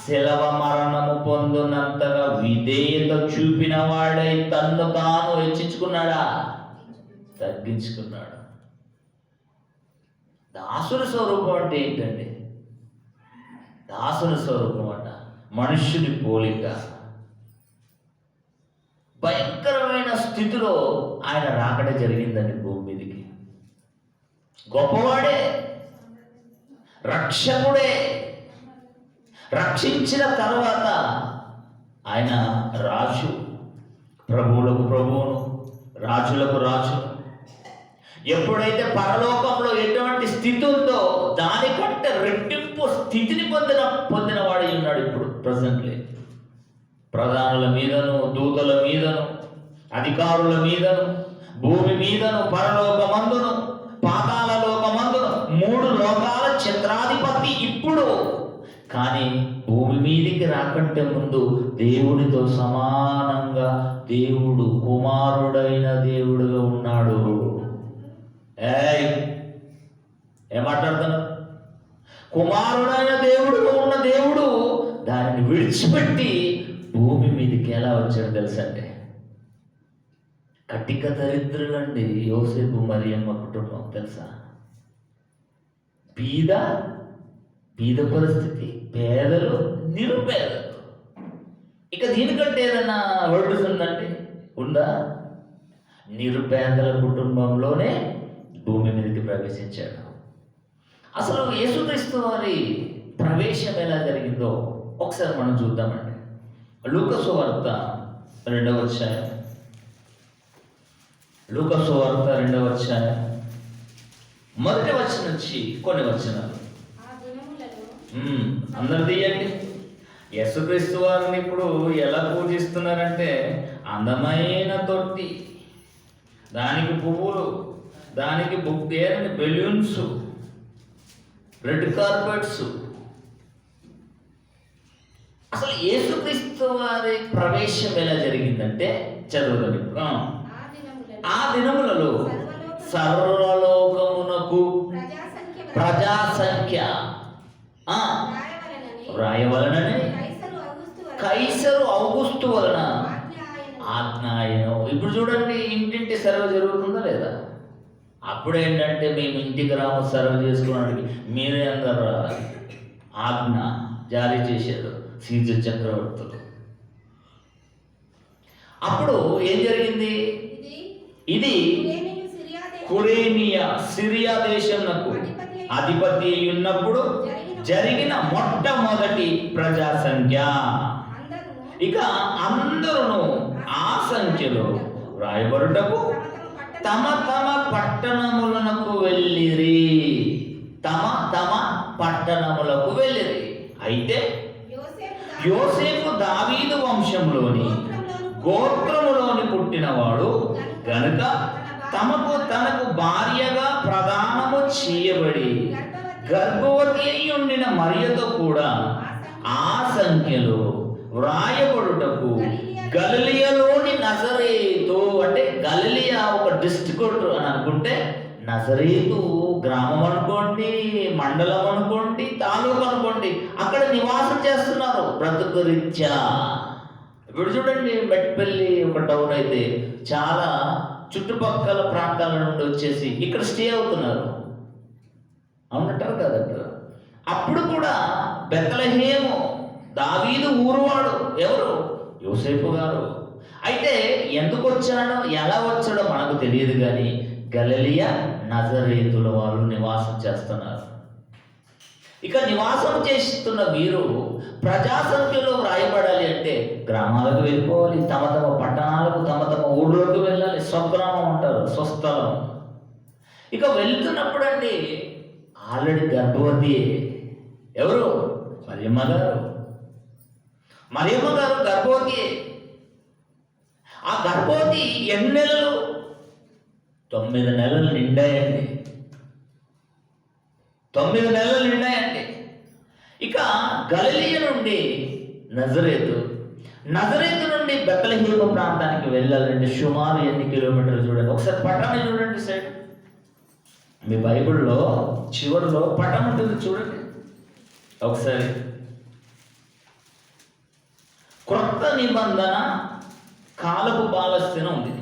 శిలవ మరణము పొందునంతగా విధేయత చూపిన వాడై తన్ను తాను హెచ్చించుకున్నాడా? తగ్గించుకున్నాడు. దాసుని స్వరూపం అంటే ఏంటండి? దాసుని స్వరూపం అంట మనుష్యుని పోలిక. భయంకరమైన స్థితిలో ఆయన రాకడ జరిగిందండి భూమి మీదకి. గొప్పవాడే, రక్షకుడే. రక్షించిన తర్వాత ఆయన రాజు, ప్రభువులకు ప్రభువును, రాజులకు రాజు. ఎప్పుడైతే పరలోకంలో ఎటువంటి స్థితి ఉందో దానికంటే రెట్టింపు స్థితిని పొందిన వాడై ఉన్నాడు ఇప్పుడు ప్రజెంట్లీ. ప్రధానుల మీదను, దూతల మీదను, అధికారుల మీదను, భూమి మీదను, పరలోకమందును, పాతాళ లోకమందును, 3 లోకాల చిత్రాధిపతి ఇప్పుడు. కానీ భూమి మీదికి రాకంటే ముందు దేవుడితో సమానంగా దేవుడు, కుమారుడైన దేవుడుగా ఉన్నాడు. ఏం మాట్లాడుతున్నా? కుమారుడైన దేవుడుగా ఉన్న దేవుడు దానిని విడిచిపెట్టి భూమి మీదకి ఎలా వచ్చాడు తెలుసండి? కటిక దరిద్రులండి యోసేపు మరియమ్మ కుటుంబం తెలుసా? బీద పరిస్థితి, పేదలు, నిరుపేదలు. ఇక దీనికంటే ఏదైనా వర్డ్స్ ఉందా? నిరుపేదల కుటుంబంలోనే భూమి మీదకి ప్రవేశించాడు. అసలు యేసుక్రీస్తు వారి ప్రవేశం ఎలా జరిగిందో ఒకసారి మనం చూద్దామండి. లూకా సువార్త 2వ అధ్యాయం, లూకా సువార్త 2వ అధ్యాయం 1వ వచనం నుంచి కొన్ని వచనాలు అందరు తీయండి. యేసుక్రీస్తు వారిని ఇప్పుడు ఎలా పూజిస్తున్నారంటే, అందమైన తొట్టి, దానికి పువ్వులు, దానికి బెలూన్స్, రెడ్ కార్పెట్స్. అసలు యేసుక్రీస్తు వారి ప్రవేశం ఎలా జరిగిందంటే చదువుదాం ఇప్పుడు. ఆ దినములలో సర్వలోకమునకు ప్రజాసంఖ్య వ్రాయవలనని కైసరు ఔగుస్తు వలన ఆజ్ఞాయనం. ఇప్పుడు చూడండి, ఇంటింటి సర్వ జరుగుతుందా లేదా? అప్పుడేంటంటే మేము ఇంటికి రాము సర్వ చేసుకోవడానికి, మీరే అందరు ఆజ్ఞ జారీ చేశారు సీజర్ చక్రవర్తులు. అప్పుడు ఏం జరిగింది? ఇది కురేనియా, సిరియా దేశంకు అధిపతి ఉన్నప్పుడు జరిగిన మొట్టమొదటి ప్రజా సంఖ్య. ఇక అందరూ ఆ సంఖ్యలో రాయబడుటకు తమ తమ పట్టణములకు వెళ్ళిరి. పట్టణములకు వెళ్ళిరి. అయితే యోసేపు దావీదు వంశంలోని గోత్రములోని పుట్టినవాడు గనుక తనకు భార్యగా ప్రదానము చేయబడి గర్భవతి అయి ఉండిన మరియతో కూడా ఆ సంఖ్యలో వ్రాయబడుటకు గలిలియలోని నజరేతు, అంటే గలిలియా ఒక డిస్ట్రిక్ట్ అని అనుకుంటే, నజరేతు గ్రామం అనుకోండి, మండలం అనుకోండి, తాలూకు అనుకోండి, అక్కడ నివాసం చేస్తున్నారు బ్రతుకు రీత్యా. ఇప్పుడు చూడండి, మెట్పల్లి ఒక టౌన్ అయితే చాలా చుట్టుపక్కల ప్రాంతాల నుండి వచ్చేసి ఇక్కడ స్టే అవుతున్నారు. అవునంటారు కదంటారు. అప్పుడు కూడా బెత్లెహేము దావీదు ఊరువాడు ఎవరు? యోసేపు గారు. అయితే ఎందుకు వచ్చాడో, ఎలా వచ్చాడో మనకు తెలియదు, కానీ గలిలియా నజరేతుల వాళ్ళు నివాసం చేస్తున్నారు. ఇక నివాసం చేస్తున్న వీరు ప్రజాసంఖ్యలో వ్రాయబడాలి అంటే గ్రామాలకు వెళ్ళిపోవాలి, తమ తమ పట్టణాలకు, తమ తమ ఊళ్ళోకి వెళ్ళాలి. స్వగ్రామం అంటారు, స్వస్థలం. ఇక వెళ్తున్నప్పుడు అండి ఆల్రెడీ గర్భవతి. ఎవరు? మరియమ్మ గారు గర్భవతి. ఆ గర్భవతి ఎన్ని నెలలు? 9 నెలలు నిండాయండి. 9 నెలలు నిండాయండి. ఇక గలిలియ నుండి నజరేతు నజరేతు నుండి బెత్లెహేము ప్రాంతానికి వెళ్ళాలంటే సుమారు ఎన్ని కిలోమీటర్లు చూడండి. ఒకసారి పట్టణం చూడండి సైడ్. మీ బైబిల్లో చివరిలో పట్టణం ఉంటుంది చూడండి ఒకసారి. క్రొత్త నిబంధన కాలపు పాలస్తీన ఉంది.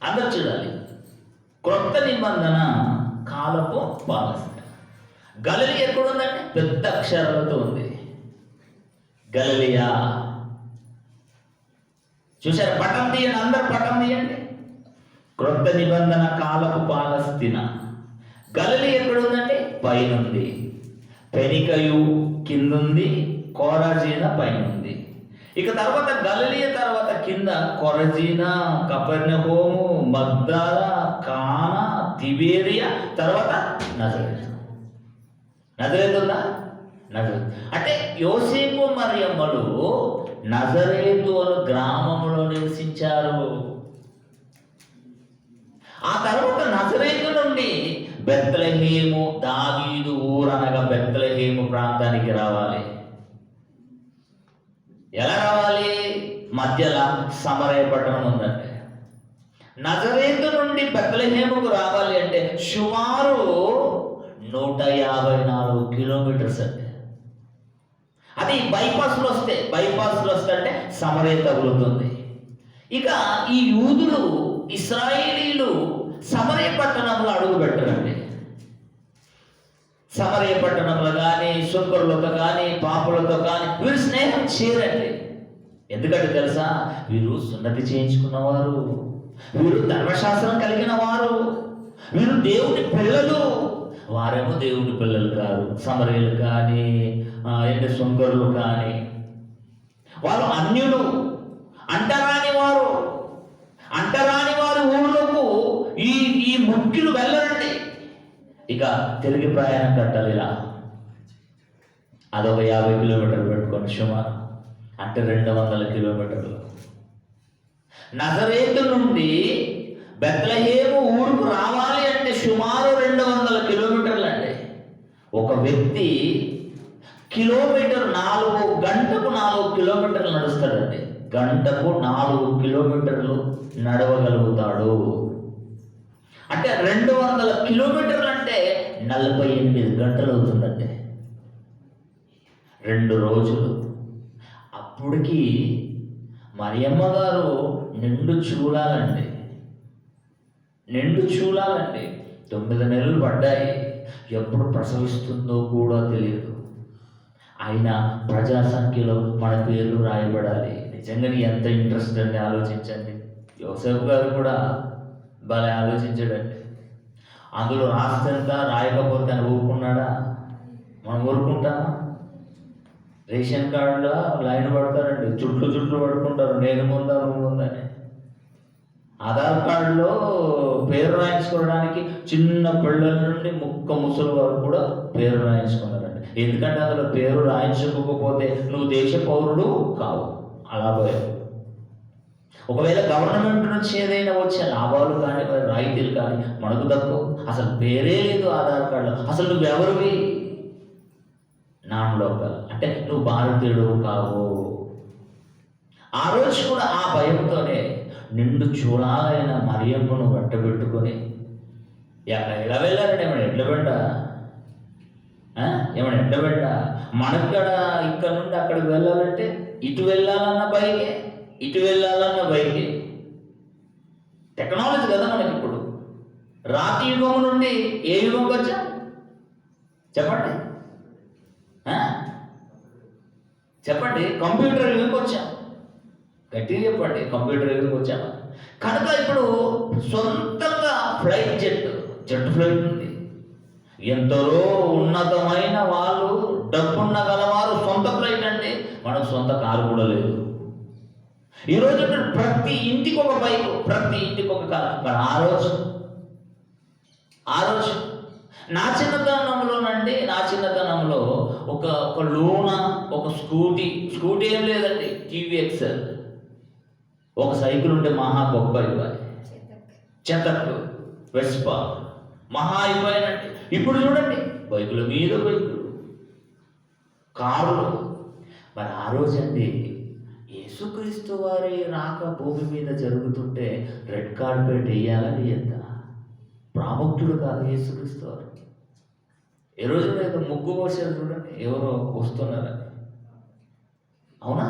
అందరు చూడాలి. క్రొత్త నిబంధన కాలపు పాలస్తీన. గలిలయ ఎక్కడుందండి? పెద్ద అక్షరాలతో ఉంది గలిలయ. చూసారా? పటం తీయండి, అందరు పటం తీయండి. క్రొత్త నిబంధన కాలపు పాలస్తీన. గలిలయ ఎక్కడుందండి? పైనుంది. పెనికయు కిందుంది, కోరాజీన పైన ఉంది. ఇక తర్వాత గలిలయ తర్వాత కింద కొరజీనా, కపెర్నహూము, మగ్దాల, కానా, తిబేరియా, తర్వాత నజరేతు. నజరేతు ఉందా? నజరేతు అంటే యోసేపు మరియమ్మలు నజరేతు అను గ్రామంలో నివసించారు. ఆ తర్వాత నజరేతు నుండి బెత్లెహేము, దావీదు ఊరనగా బెత్లెహేము ప్రాంతానికి రావాలి. ఎలా రావాలి? మధ్యలో సమరయ పట్టణం ఉందండి. నజరేతు నుండి బెత్లెహేముకు రావాలి అంటే సుమారు 154 కిలోమీటర్స్ అండి. అది బైపాస్లో వస్తే అంటే సమరయ తగులుతుంది. ఇక ఈ యూదులు, ఇశ్రాయేలీలు సమరయ పట్టణంలో అడుగు పెట్టరండి. సమరయ పట్టణంలో కానీ, శుక్రులతో కానీ, పాపులతో కానీ వీరు స్నేహం చేయరండి. ఎందుకంటే తెలుసా? వీరు సున్నతి చేయించుకున్నవారు, వీరు ధర్మశాస్త్రం కలిగిన వారు, వీరు దేవుని పిల్లలు. వారేమో దేవుని పిల్లలు కాదు. సమరయులు కానీ, శుంకరులు కానీ, వారు అన్యులు, అంటరాని వారు. అంటరాని వారి ఊళ్ళకు ఈ ముఖ్యులు వెళ్ళరండి. ఇక తిరిగి ప్రయాణం కట్టాలి. ఇలా అదొక 50 కిలోమీటర్లు పెట్టుకోండి సుమారు, అంటే 200 కిలోమీటర్లు. నజరేతు నుండి బెత్లెహేము ఊరుకు రావాలి అంటే సుమారు 200 కిలోమీటర్లు అండి. ఒక వ్యక్తి గంటకు 4 కిలోమీటర్లు నడుస్తాడండి. గంటకు 4 కిలోమీటర్లు నడవగలుగుతాడు. అంటే 200 కిలోమీటర్లు అంటే 48 గంటలు అవుతుందండి, 2 రోజులు. అప్పటికి మరియమ్మ గారు నిండు చూడాలండి. 9 నెలలు పడ్డాయి. ఎప్పుడు ప్రసవిస్తుందో కూడా తెలియదు. అయినా ప్రజా సంఖ్యలో మన పేర్లు రాయబడాలి. నిజంగా ఎంత ఇంట్రెస్ట్ అండి, ఆలోచించండి. యోసేపు గారు కూడా భలే ఆలోచించాడండి. అందులో రాస్తే రాయకపోతే అని ఊరుకున్నాడా? మనం ఊరుకుంటామా? రేషన్ కార్డులో లైన్ పడతారండి, చుట్లు పడుకుంటారు, నేను ముందా నువ్వు ముందని. ఆధార్ కార్డులో పేరు రాయించుకోవడానికి చిన్న పిల్లల నుండి ముసలి వరకు కూడా పేరు రాయించుకున్నారండి. ఎందుకంటే అందులో పేరు రాయించుకోకపోతే నువ్వు దేశ పౌరుడు కావు. అలా పోయావు. ఒకవేళ గవర్నమెంట్ నుంచి ఏదైనా వచ్చే లాభాలు కానీ, రాయితీలు కానీ మనకు తక్కువ. అసలు పేరే లేదు ఆధార్ కార్డులో. అసలు నువ్వెవరివి? నాన్ లోకల్, అంటే నువ్వు భారతీయుడు కావు. ఆ రోజు కూడా ఆ భయంతోనే నిండు చూడాలైన మరియమ్మను వెంటబెట్టుకొని ఎలా వెళ్ళారండి? ఏమైనా ఎడ్ల బండ? మనక్కడ ఇక్కడ నుండి అక్కడికి వెళ్ళాలంటే ఇటు వెళ్ళాలన్న బైకే. టెక్నాలజీ కదా మనకి ఇప్పుడు. రాతి యుగం నుండి ఏ యుగంకి వచ్చా చెప్పండి? కంప్యూటర్ యుగంకి వచ్చాం. గట్టిగా చెప్పండి, కంప్యూటర్ యుగంకి వచ్చామా? కనుక ఇప్పుడు సొంతంగా జెట్ ఫ్లైట్ ఉంది. ఎందరో ఉన్నతమైన వాళ్ళు, డబ్బున్న గలవారు సొంత ఫ్లైట్ అండి. మనకు సొంత కారు కూడా లేదు. ఈరోజు ప్రతి ఇంటికి ఒక బైక్, ప్రతి ఇంటికి ఒక కారు. మరి ఆ రోజు నా చిన్నతనంలో ఒక లూనా, ఒక స్కూటీ ఏం లేదండి, టీవీఎక్స్, ఒక సైకిల్ ఉంటే మహా గొప్ప అయిపోయి, చెతక్, వెస్పా మహా అయిపోయానండి. ఇప్పుడు చూడండి, బైకుల మీద బైకులు, కారులు. మరి ఆ రోజండి యేసుక్రీస్తు వారి రాక భూమి మీద జరుగుతుంటే రెడ్ కార్పెట్ వేయాలని ఎంత ప్రాముఖ్యుడు కాదు యేసుక్రీస్తు వారు. ఏ రోజు ఏదో ముగ్గు పోసారు చూడండి, ఎవరో వస్తున్నారని. అవునా?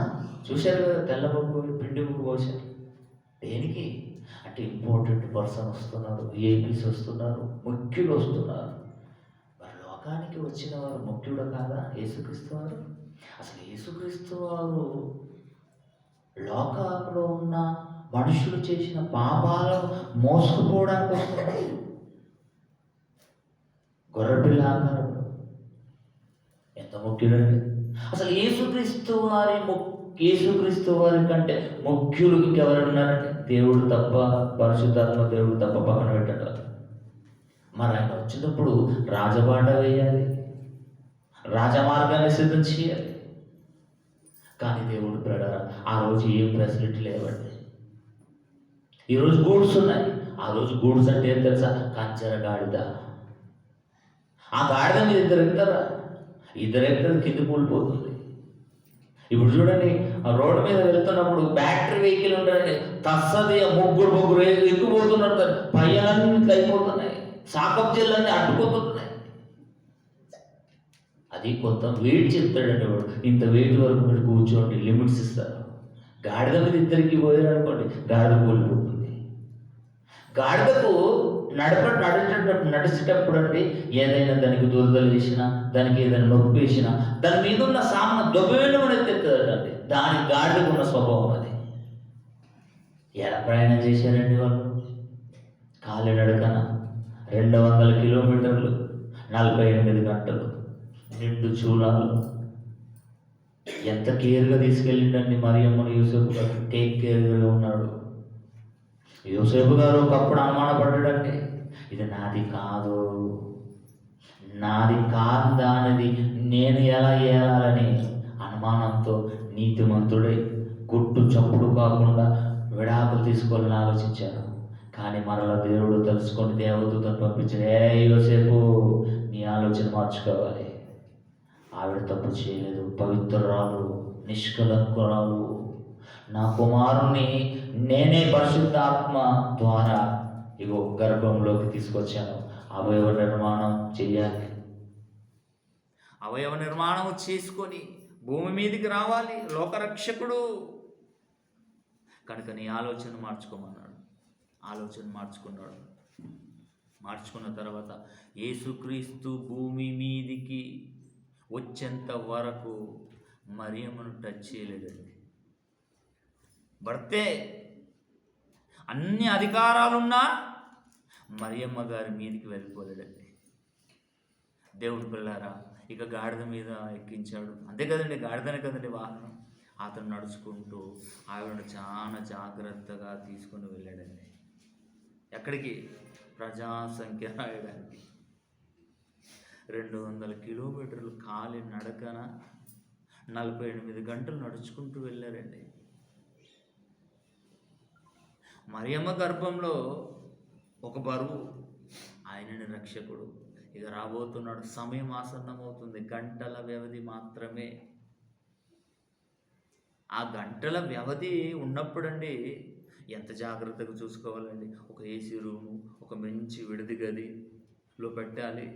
చూశారు కదా, తెల్ల ముగ్గు పిండి ముగ్గు పోసారు. దేనికి అంటే ఇంపార్టెంట్ పర్సన్ వస్తున్నారు, విఐపీస్ వస్తున్నారు, ముఖ్యులు వస్తున్నారు. మరి లోకానికి వచ్చిన వారు ముఖ్యుడు కాదా యేసుక్రీస్తు వారు? అసలు యేసుక్రీస్తు వారు లోకంలో ఉన్న మనుషులు చేసిన పాపాలను మోసుకుపోవడానికి వస్తున్నారు. గొర్రెపిల్ల ఆకారంలో ఎంత ముఖ్యుడండి. అసలు యేసుక్రీస్తు వారి కంటే ముఖ్యులు ఇంకెవరు ఉన్నారంటే దేవుడు తప్ప, పరిశుద్ధాత్మ దేవుడు తప్ప పక్కన పెట్టాడు. మరి ఆయన వచ్చినప్పుడు రాజబాట వేయాలి, రాజమార్గాన్ని సిద్ధం చేయాలి. కానీ దేవుడు ప్రడారా ఆ రోజు ఏం ఫెసిలిటీ లేవండి. ఈరోజు గూడ్స్ ఉన్నాయి. ఆ రోజు గూడ్స్ అంటే ఏం తెలుసా? కంచెర గాడిద. ఆ గాడిద మీద ఇద్దరు ఎక్కుతారు, కింద కూలిపోతుంది. ఇప్పుడు చూడండి, ఆ రోడ్డు మీద వెళ్తున్నప్పుడు బ్యాటరీ వెహికల్ ఉంటాయండి, తస్సది ముగ్గురు ఎక్కుపోతున్నారు, పయ్యాలన్నీ అయిపోతున్నాయి, సాకప్ జిల్లన్నీ అడ్డుకుపోతున్నాయి. అది కొంత వెయిట్ చెప్తాడండి వాడు, ఇంత వెయిట్ వరకు మీరు కూర్చోండి, లిమిట్స్ ఇస్తారు. గాడిద మీద ఇద్దరికి పోయారు అనుకోండి, గాడిద కూలిపోతుంది. గాడిదకు నడిచేటప్పుడు అండి ఏదైనా దానికి దురదలు వేసినా, దానికి ఏదైనా నొప్పి వేసినా, దాని మీద ఉన్న సామాను దొబ్బేయడం తెస్తుందండి. దాని గాడిదకు ఉన్న స్వభావం అది. ఎలా ప్రయాణం చేశారండి వాళ్ళు? కాలినడకన 200 కిలోమీటర్లు, 48 గంటలు, నిండు చూలాలు. ఎంత కేర్గా తీసుకెళ్ళిండండి మరియమ్మను యోసేపు గారు. టేక్ కేర్గా ఉన్నాడు. యోసేపు గారు ఒకప్పుడు అనుమానపడ్డాడండి, ఇది నాది కాదా అనేది నేను ఎలా ఏలాలని అనుమానంతో నీతిమంతుడై గుట్టు చప్పుడు కాకుండా విడాకులు తీసుకోవాలని ఆలోచించాను. కానీ మరలా దేవుడు తెలుసుకొని దేవదూతను పంపించాడు, యోసేపు నీ ఆలోచన మార్చుకోవాలి. ఆవిడ తప్పు చేయలేదు, పవిత్రురాలు, నిష్కలంకురాలు. నా కుమారుని నేనే పరిశుద్ధాత్మ ద్వారా ఇగో గర్భంలోకి తీసుకొచ్చాను. అవయవ నిర్మాణం చేయాలి, అవయవ నిర్మాణం చేసుకొని భూమి మీదకి రావాలి లోకరక్షకుడు. కనుక నీ ఆలోచన మార్చుకోమన్నాడు. ఆలోచన మార్చుకున్న తర్వాత యేసుక్రీస్తు భూమి మీదికి వచ్చేంత వరకు మరియమ్మను టచ్ చేయలేదండి. భర్తే అన్ని అధికారాలున్నా మరియమ్మ గారి మీదికి వెళ్ళిపోలేదండి. దేవుడి పిల్లారా, ఇక గాడిద మీద ఎక్కించాడు. అంతే కదండి, గాడిదనే కదండి వాహనం. అతను నడుచుకుంటూ ఆవిడను చాలా జాగ్రత్తగా తీసుకుని వెళ్ళాడండి. ఎక్కడికి? ప్రజా సంఖ్య రాయడానికి. 200 కిలోమీటర్లు కాలి నడకన 48 గంటలు నడుచుకుంటూ వెళ్ళారండి. మరియమ్మ గర్భంలో ఒక బరువు, ఆయనని రక్షకుడు. ఇక రాబోతున్నాడు, సమయం ఆసన్నమవుతుంది, గంటల వ్యవధి మాత్రమే. ఆ గంటల వ్యవధి ఉన్నప్పుడండి ఎంత జాగ్రత్తగా చూసుకోవాలండి. ఒక ఏసీ రూము, ఒక మంచి విడిది గదిలో పెట్టాలి.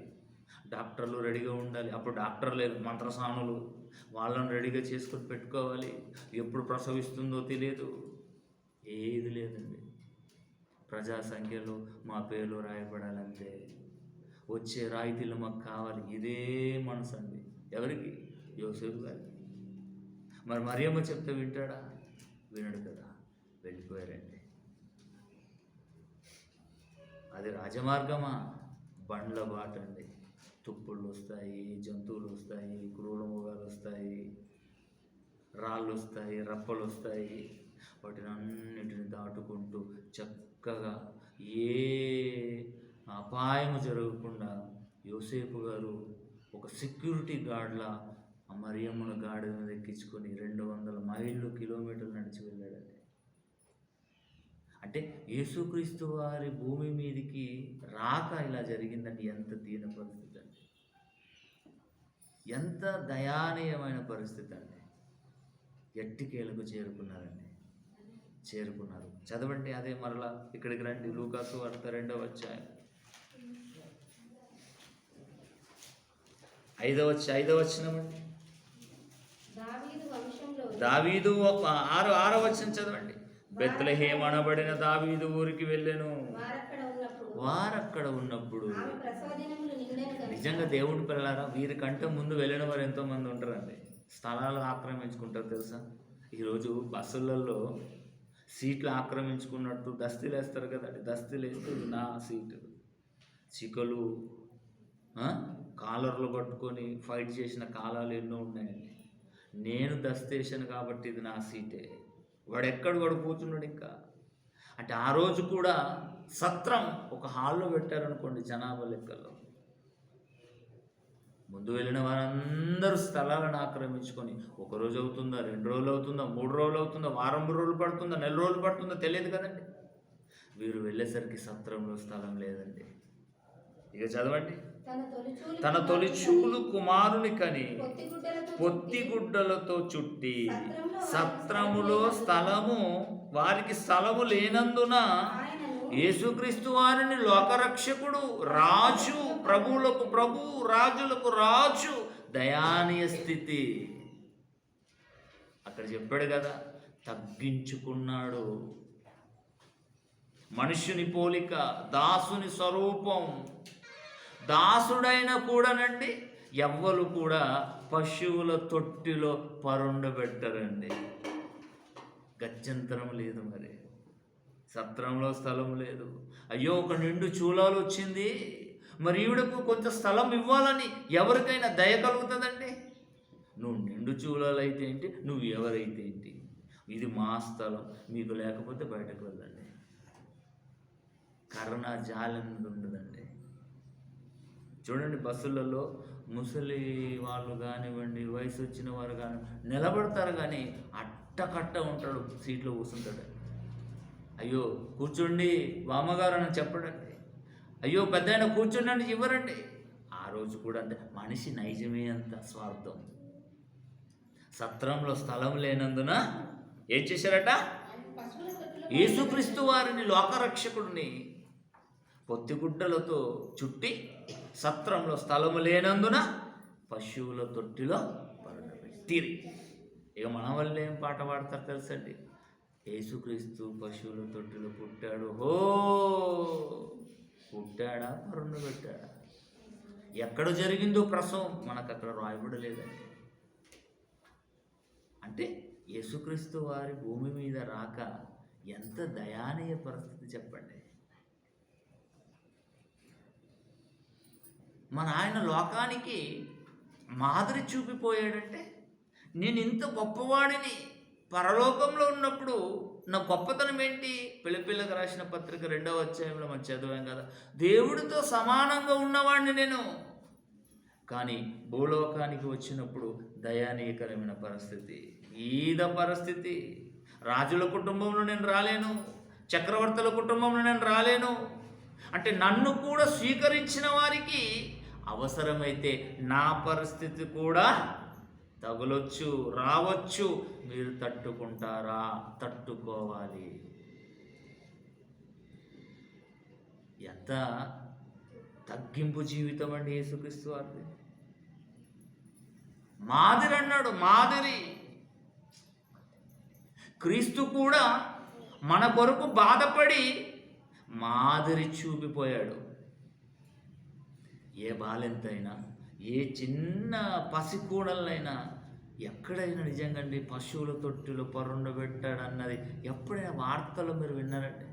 డాక్టర్లు రెడీగా ఉండాలి. అప్పుడు డాక్టర్ లేదు, మంత్రసానులు, వాళ్ళని రెడీగా చేసుకొని పెట్టుకోవాలి. ఎప్పుడు ప్రసవిస్తుందో తెలియదు, ఏది లేదండి. ప్రజా సంఖ్యలో మా పేర్లు రాయబడాలంటే వచ్చే రాయితీలు మాకు కావాలి. ఇదే మనసు అండి. ఎవరికి? యోసేపు గారికి. మరి మరియమ్మ చెప్తే వింటాడా? వినడు కదా. వెళ్ళిపోయారండి. అది రాజమార్గమా? బండ్ల బాట అండి. తుప్పుళ్ళు వస్తాయి, జంతువులు వస్తాయి, క్రూర మృగాలు వస్తాయి, రాళ్ళు వస్తాయి, రప్పలు వస్తాయి. వాటిని అన్నిటిని దాటుకుంటూ చక్కగా ఏ అపాయము జరగకుండా యోసేపు గారు ఒక సెక్యూరిటీ గార్డ్లా ఆ మరియమ్మను గాడిద మీద ఎక్కించుకొని 200 కిలోమీటర్లు నడిచి వెళ్ళాడండి. అంటే యేసుక్రీస్తు వారి భూమి మీదికి రాక ఇలా జరిగిందండి. ఎంత దీన పరిస్థితి అండి, ఎంత దయానీయమైన పరిస్థితి అండి. ఎట్టికేలకు చేరుకున్నారు. చదవండి అదే మరలా ఇక్కడికి రండి. లూకాసు వార్త 2వ అధ్యాయం 5వ వచనం అండి. దావీదు 6వ వచనం చదవండి. బెత్లెహేం అనబడిన దావీదు ఊరికి వెళ్ళెను. వారక్కడ ఉన్నప్పుడు నిజంగా దేవుడి పిల్లలారా, వీరికంటే ముందు వెళ్ళిన వారు ఎంతో మంది ఉంటారండి. స్థలాలు ఆక్రమించుకుంటారు తెలుసా. ఈరోజు బస్సులలో సీట్లు ఆక్రమించుకున్నట్టు దస్తీలు వేస్తారు కదండి. దస్తీలు వేస్తే నా సీటు, చికలు కాలర్లు పట్టుకొని ఫైట్ చేసిన కాలాలు ఎన్నో ఉన్నాయండి. నేను దస్తేసాను కాబట్టి ఇది నా సీటే. వాడు కూర్చున్నాడు ఇంకా. అంటే ఆ రోజు కూడా సత్రం ఒక హాల్లో పెట్టారనుకోండి, జనాభా లెక్కల్లో ముందు వెళ్ళిన వారందరూ స్థలాలను ఆక్రమించుకొని 1 రోజు అవుతుందా, 2 రోజులు అవుతుందా, 3 రోజులు అవుతుందా, వారం రోజులు పడుతుందా, నెల రోజులు పడుతుందా తెలియదు కదండి. వీరు వెళ్ళేసరికి సత్రంలో స్థలం లేదండి. ఇక చదవండి. తన తొలిచూలు కుమారుని కని పొత్తిగుడ్డలతో చుట్టి సత్రములో వారికి స్థలము లేనందున యేసుక్రీస్తు వారిని లోకరక్షకుడు, రాజు, ప్రభువులకు ప్రభు, రాజులకు రాజు, దయానీయ స్థితి. అక్కడ చెప్పాడు కదా, తగ్గించుకున్నాడు. మనుష్యుని పోలిక, దాసుని స్వరూపం. దాసుడైన కూడానండి ఎవ్వరు కూడా పశువుల తొట్టిలో పరుండబెట్టరండి. గత్యంతరం లేదు. మరి సత్రంలో స్థలం లేదు. అయ్యో, ఒక నిండు చూలాలు వచ్చింది, మరి ఈవిడకు కొంత స్థలం ఇవ్వాలని ఎవరికైనా దయ కలుగుతుందండి? నువ్వు నిండు చూలాలు అయితే ఏంటి, నువ్వు ఎవరైతే ఏంటి, ఇది మా స్థలం, మీకు లేకపోతే బయటకు వెళ్ళండి. కరుణ జాలి అనేది ఉండదండి. చూడండి, బస్సులలో ముసలి వాళ్ళు కానివ్వండి, వయసు వచ్చిన వారు కానివ్వండి నిలబడతారు, కానీ అట్టకట్ట ఉంటాడు, సీట్లో కూర్చుంటాడు. అయ్యో కూర్చోండి బామ్మగారు అని చెప్పడండి. అయ్యో పెద్ద ఆయన కూర్చోండి ఇవ్వరండి. ఆ రోజు కూడా అంతే. మనిషి నైజమే అంత స్వార్థం. సత్రంలో స్థలం లేనందున ఏం చేశారట? యేసుక్రీస్తు వారిని లోకరక్షకుడిని పొత్తిగుడ్డలతో చుట్టి సత్రంలో స్థలము లేనందున పశువుల తొట్టిలో పరుండబెట్టిరి. ఇక మన వల్ల ఏం పాట పాడతారు తెలుసండి? యేసుక్రీస్తు పశువుల తొట్టిలో పుట్టాడు. పుట్టాడా, పరుండబెట్టాడా? ఎక్కడ జరిగిందో ప్రసవం మనకు అక్కడ రాయబడలేదండి. అంటే యేసుక్రీస్తు వారి భూమి మీద రాక ఎంత దయానీయ పరిస్థితి చెప్పండి. మన ఆయన లోకానికి మాదిరి చూపిపోయాడంటే, నేను ఇంత గొప్పవాడిని, పరలోకంలో ఉన్నప్పుడు నా గొప్పతనం ఏంటి? పిల్లపిల్లకి రాసిన పత్రిక 2వ అధ్యాయంలో మనం చదివాం కదా, దేవుడితో సమానంగా ఉన్నవాడిని నేను. కానీ భూలోకానికి వచ్చినప్పుడు దయానీయకరమైన పరిస్థితి, ఈద పరిస్థితి. రాజుల కుటుంబంలో నేను రాలేను, చక్రవర్తుల కుటుంబంలో నేను రాలేను. అంటే నన్ను కూడా స్వీకరించిన వారికి అవసరమైతే నా పరిస్థితి కూడా తగులొచ్చు, రావచ్చు. మీరు తట్టుకుంటారా? తట్టుకోవాలి. ఎంత తగ్గింపు జీవితం అండి యేసుక్రీస్తు వారిది. మాదిరి అన్నాడు, మాదిరి. క్రీస్తు కూడా మన కొరకు బాధపడి మాదిరి చూపిపోయాడు. ఏ బాలెంతైనా, ఏ చిన్న పసికూడలైనా, ఎక్కడైనా నిజంగా అండి పశువుల తొట్టిలో పరుండబెట్టాడన్నది ఎప్పుడైనా వార్తలు మీరు విన్నారండి?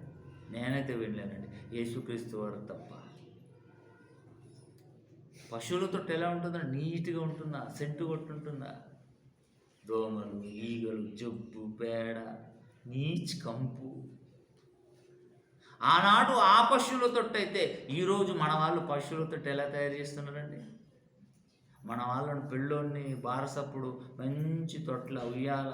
నేనైతే వినలేనండి, యేసుక్రీస్తు వారు తప్ప. పశువుల తొట్టి ఎలా ఉంటుందండి? నీట్గా ఉంటుందా? సెంటు కొట్టుంటుందా? దోమలు, ఈగలు, జబ్బు, పేడ, నీచ్ కంపు. ఆనాడు ఆ పశువుల తొట్టి అయితే ఈరోజు మన వాళ్ళు పశువుల తొట్టి ఎలా తయారు చేస్తున్నారండి? మన వాళ్ళని పెళ్ళోని బారసప్పుడు మంచి తొట్ల, ఉయ్యాల,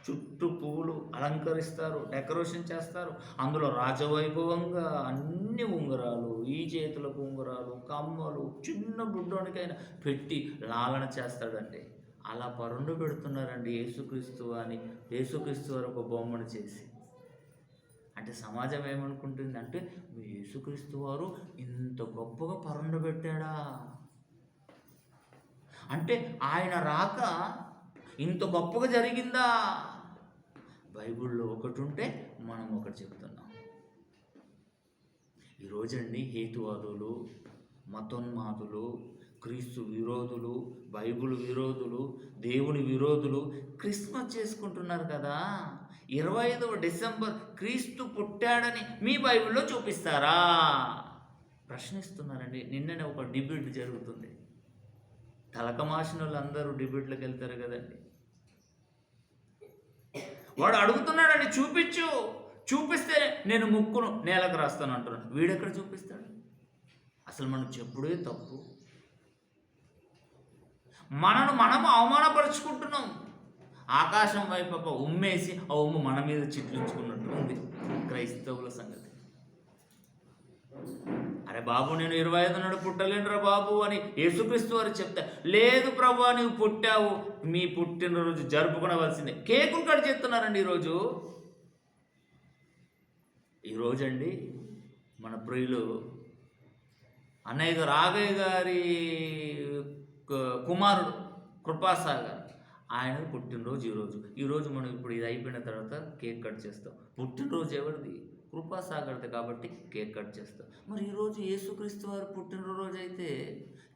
చుట్టూ పువ్వులు అలంకరిస్తారు, డెకరేషన్ చేస్తారు. అందులో రాజవైభవంగా అన్ని ఉంగరాలు, ఈ చేతులకు ఉంగరాలు, కమ్మలు, చిన్న బుడ్డోనికైనా పెట్టి లాలన చేస్తాడండి. అలా పరుండు పెడుతున్నారండి యేసుక్రీస్తు అని, యేసుక్రీస్తు వారు ఒక బొమ్మను చేసి. అంటే సమాజం ఏమనుకుంటుంది అంటే, యేసుక్రీస్తు వారు ఇంత గొప్పగా పరుండు పెట్టాడా, అంటే ఆయన రాక ఇంత గొప్పగా జరిగిందా. బైబిల్లో ఒకటి ఉంటే మనం ఒకటి చెప్తున్నాం. ఈరోజండి హేతువాదులు, మతోన్మాదులు, క్రీస్తు విరోధులు, బైబిల్ విరోధులు, దేవుని విరోధులు క్రిస్మస్ చేసుకుంటున్నారు కదా. 25వ డిసెంబర్ క్రీస్తు పుట్టాడని మీ బైబిల్లో చూపిస్తారా ప్రశ్నిస్తున్నారండి. నిన్ననే ఒక డిబేట్ జరుగుతుంది. తలకమాసిన వాళ్ళు అందరూ డిబేట్లకు వెళ్తారు కదండి. వాడు అడుగుతున్నాడండి, చూపించు, చూపిస్తే నేను ముక్కును నేలకు రాస్తాను అంటున్నాడు. వీడెక్కడ చూపిస్తాడు? అసలు మనం చెప్పుడే తప్పు. మనము అవమానపరుచుకుంటున్నాం. ఆకాశం వైపు ఉమ్మేసి ఆ ఉమ్ము మన మీద చిట్లించుకున్నట్టు ఉంది క్రైస్తవుల సంగతి. అరే బాబు, నేను 25 నాడు పుట్టలేనురా బాబు అని యేసుక్రీస్తు వారు చెప్తా. లేదు ప్రభా, నువ్వు పుట్టావు, మీ పుట్టినరోజు జరుపుకోవలసిందే. కేకులు కట్ చేస్తున్నారండి ఈరోజండి మన ప్రియులు అన్నయ్య రాఘయ్య గారి కుమారుడు కృపాసాగర్, ఆయన పుట్టినరోజు ఈరోజు మనం ఇప్పుడు ఇది అయిపోయిన తర్వాత కేక్ కట్ చేస్తాం. పుట్టినరోజు ఎవరిది? కృపాసాగర్ది కాబట్టి కేక్ కట్ చేస్తాం. మరి ఈరోజు యేసుక్రీస్తు వారు పుట్టినరోజు అయితే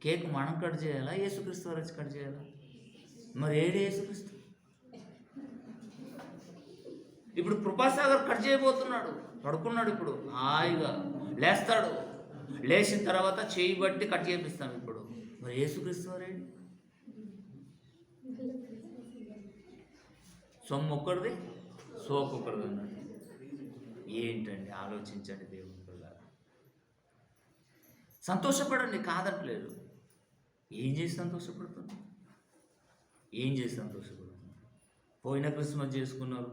కేక్ మనం కట్ చేయాలా, యేసుక్రీస్తు వారు వచ్చి కట్ చేయాలా? మరి ఏడే యేసుక్రీస్తు? ఇప్పుడు కృపాసాగర్ కట్ చేయబోతున్నాడు, పడుకున్నాడు. ఇప్పుడు హాయిగా లేస్తాడు, లేచిన తర్వాత చేయి బట్టి కట్ చేపిస్తాం. ఇప్పుడు మరి యేసుక్రీస్తు వారేంటి? సొమ్ము ఒక్కడిది, సోకు ఒకరిది అన్నాడు. ఏంటండి, ఆలోచించండి దేవుని పిల్లలారా. సంతోషపడండి, కాదట్లేదు. ఏం చేసి సంతోషపడుతుంది? పోయిన క్రిస్మస్ చేసుకున్నారు,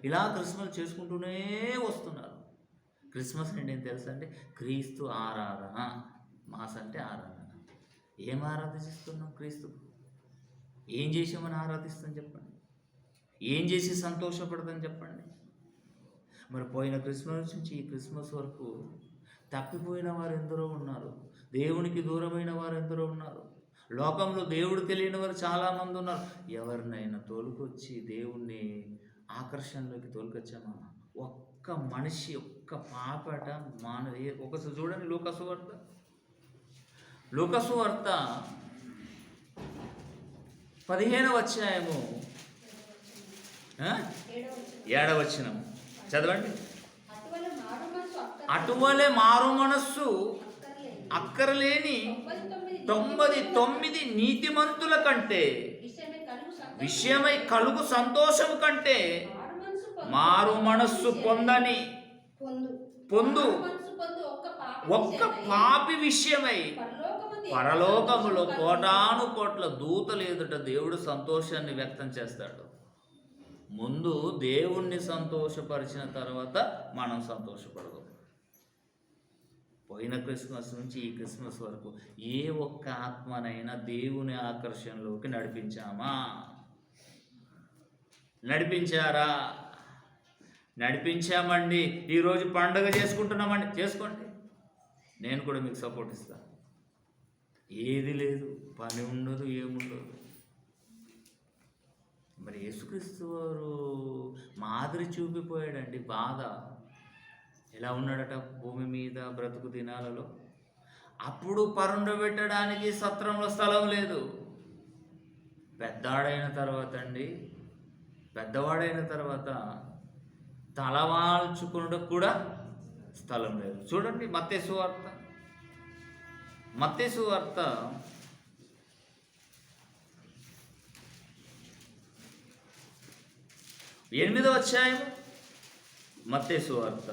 ఇలా క్రిస్మస్ చేసుకుంటూనే వస్తున్నారు. క్రిస్మస్ అంటే ఏం తెలుసా అండి? క్రీస్తు ఆరాధన. మాస్ అంటే ఆరాధన. ఏం ఆరాధిస్తున్నాం? క్రీస్తు. ఏం చేసామని ఆరాధిస్తాం చెప్పండి? ఏం చేసి సంతోషపడతాం చెప్పండి? మరి పోయిన క్రిస్మస్ నుంచి ఈ క్రిస్మస్ వరకు తప్పిపోయిన వారు ఎందరో ఉన్నారు, దేవునికి దూరమైన వారు ఎందరో ఉన్నారు, లోకంలో దేవుడు తెలియని వారు చాలామంది ఉన్నారు. ఎవరినైనా తోలుకొచ్చి దేవుణ్ణి ఆకర్షణలోకి తోలుకొచ్చామా? ఒక్క మనిషి, ఒక్క పాపట ఒకసారి చూడండి. లూకాసు వార్త 15వ అధ్యాయము 7వ వచనం చదవండి. అటువలే మారు మనస్సు అక్కరలేని 99 నీతిమంతుల కంటే విషయమై కలుగు సంతోషము కంటే మారు మనస్సు పొందు ఒక్క పాపి విషయమై పరలోకములో కోటాను కోట్ల దూతలు ఎదుట దేవుడు సంతోషాన్ని వ్యక్తం చేస్తాడు. ముందు దేవుణ్ణి సంతోషపరిచిన తర్వాత మనం సంతోషపడదాం. పోయిన క్రిస్మస్ నుంచి ఈ క్రిస్మస్ వరకు ఏ ఒక్క ఆత్మనైనా దేవుని ఆకర్షణలోకి నడిపించారా? నడిపించామండి. ఈరోజు పండుగ చేసుకుంటున్నామండి, చేసుకోండి. నేను కూడా మీకు సపోర్ట్ ఇస్తాను. ఏది లేదు, పని ఉండదు, ఏముండదు. మరి యేసుక్రీస్తు వారు మాదిరి చూపిపోయాడండి. బాధ ఎలా ఉన్నాడట భూమి మీద బ్రతుకు దినాలలో. అప్పుడు పరుండబెట్టడానికి సత్రంలో స్థలం లేదు. పెద్దవాడైన తర్వాత తలవాల్చుకున్నకు కూడా స్థలం లేదు. చూడండి మత్తయి సువార్త 8వ అధ్యాయము, మత్తయి సువార్త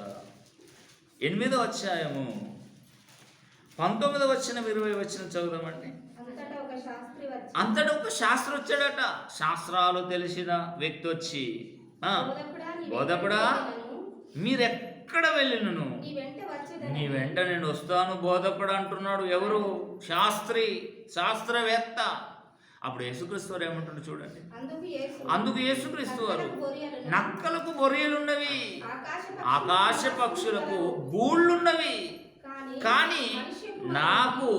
8వ అధ్యాయము 19వ వచనం 20వ వచనం చదువుదామండి. అంతటా ఒక శాస్త్రి వచ్చాడట. శాస్త్రాలు తెలిసిన వ్యక్తి వచ్చి, బోధకుడా, మీరెక్కడ వెళ్ళినను నీ వెంట నేను వస్తాను బోధకుడు అంటున్నాడు. ఎవరు? శాస్త్రవేత్త. అప్పుడు యేసుక్రీస్తు వారు ఏమంటుండే చూడండి. అందుకు అందుకు యేసుక్రీస్తు వారు గొర్రెలను, నక్కలకు బొరియలున్నవి, ఆకాశ ఆకాశ పక్షులకు గూళ్ళున్నవి, కానీ నాకు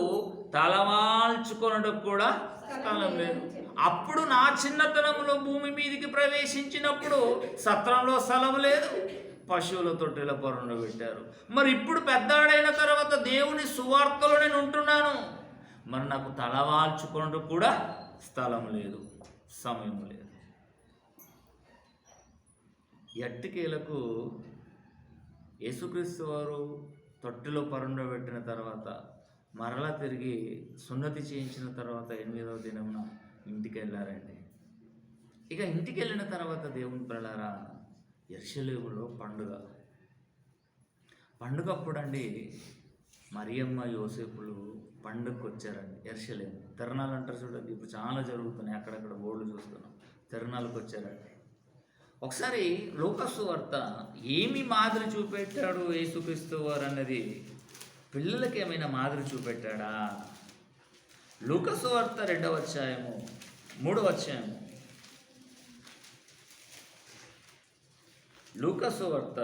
తలవాల్చుకొనుటకు కూడా స్థలం లేదు. అప్పుడు నా చిన్నతనంలో భూమి మీదికి ప్రవేశించినప్పుడు సత్రంలో స్థలం లేదు, పశువుల తొట్టెల పొరను పెట్టారు. మరి ఇప్పుడు పెద్దాడైన తర్వాత దేవుని సువార్తలో నేను ఉంటున్నాను, మరి నాకు తలవాల్చుకొనుటకు కూడా స్థలం లేదు, సమయం లేదు. ఎట్టికేలకు యేసుక్రీస్తు వారు తొట్టిలో పరుండబెట్టిన తర్వాత మరలా తిరిగి సున్నతి చేయించిన తర్వాత 8వ దినమున ఇంటికి వెళ్ళారండి. ఇక ఇంటికి వెళ్ళిన తర్వాత దేవుని పిల్లలారా, యెరూషలేములో పండుగప్పుడు అండి మరియమ్మ యోసేపులు పండుగకు వచ్చారండి. యెరూషలేము తిరణాలు అంటారు చూడండి, ఇప్పుడు చాలా జరుగుతున్నాయి, అక్కడక్కడ బోర్డు చూస్తున్నాం, తిరణాలకు వచ్చారండి. ఒకసారి లూకాసు వార్త ఏమి మాదిరి చూపెట్టాడు యేసుక్రీస్తు వారు అన్నది, పిల్లలకి ఏమైనా మాదిరి చూపెట్టాడా? లూకాసు వార్త 2వ అధ్యాయము 3వ అధ్యాయము, లూకాసు వార్త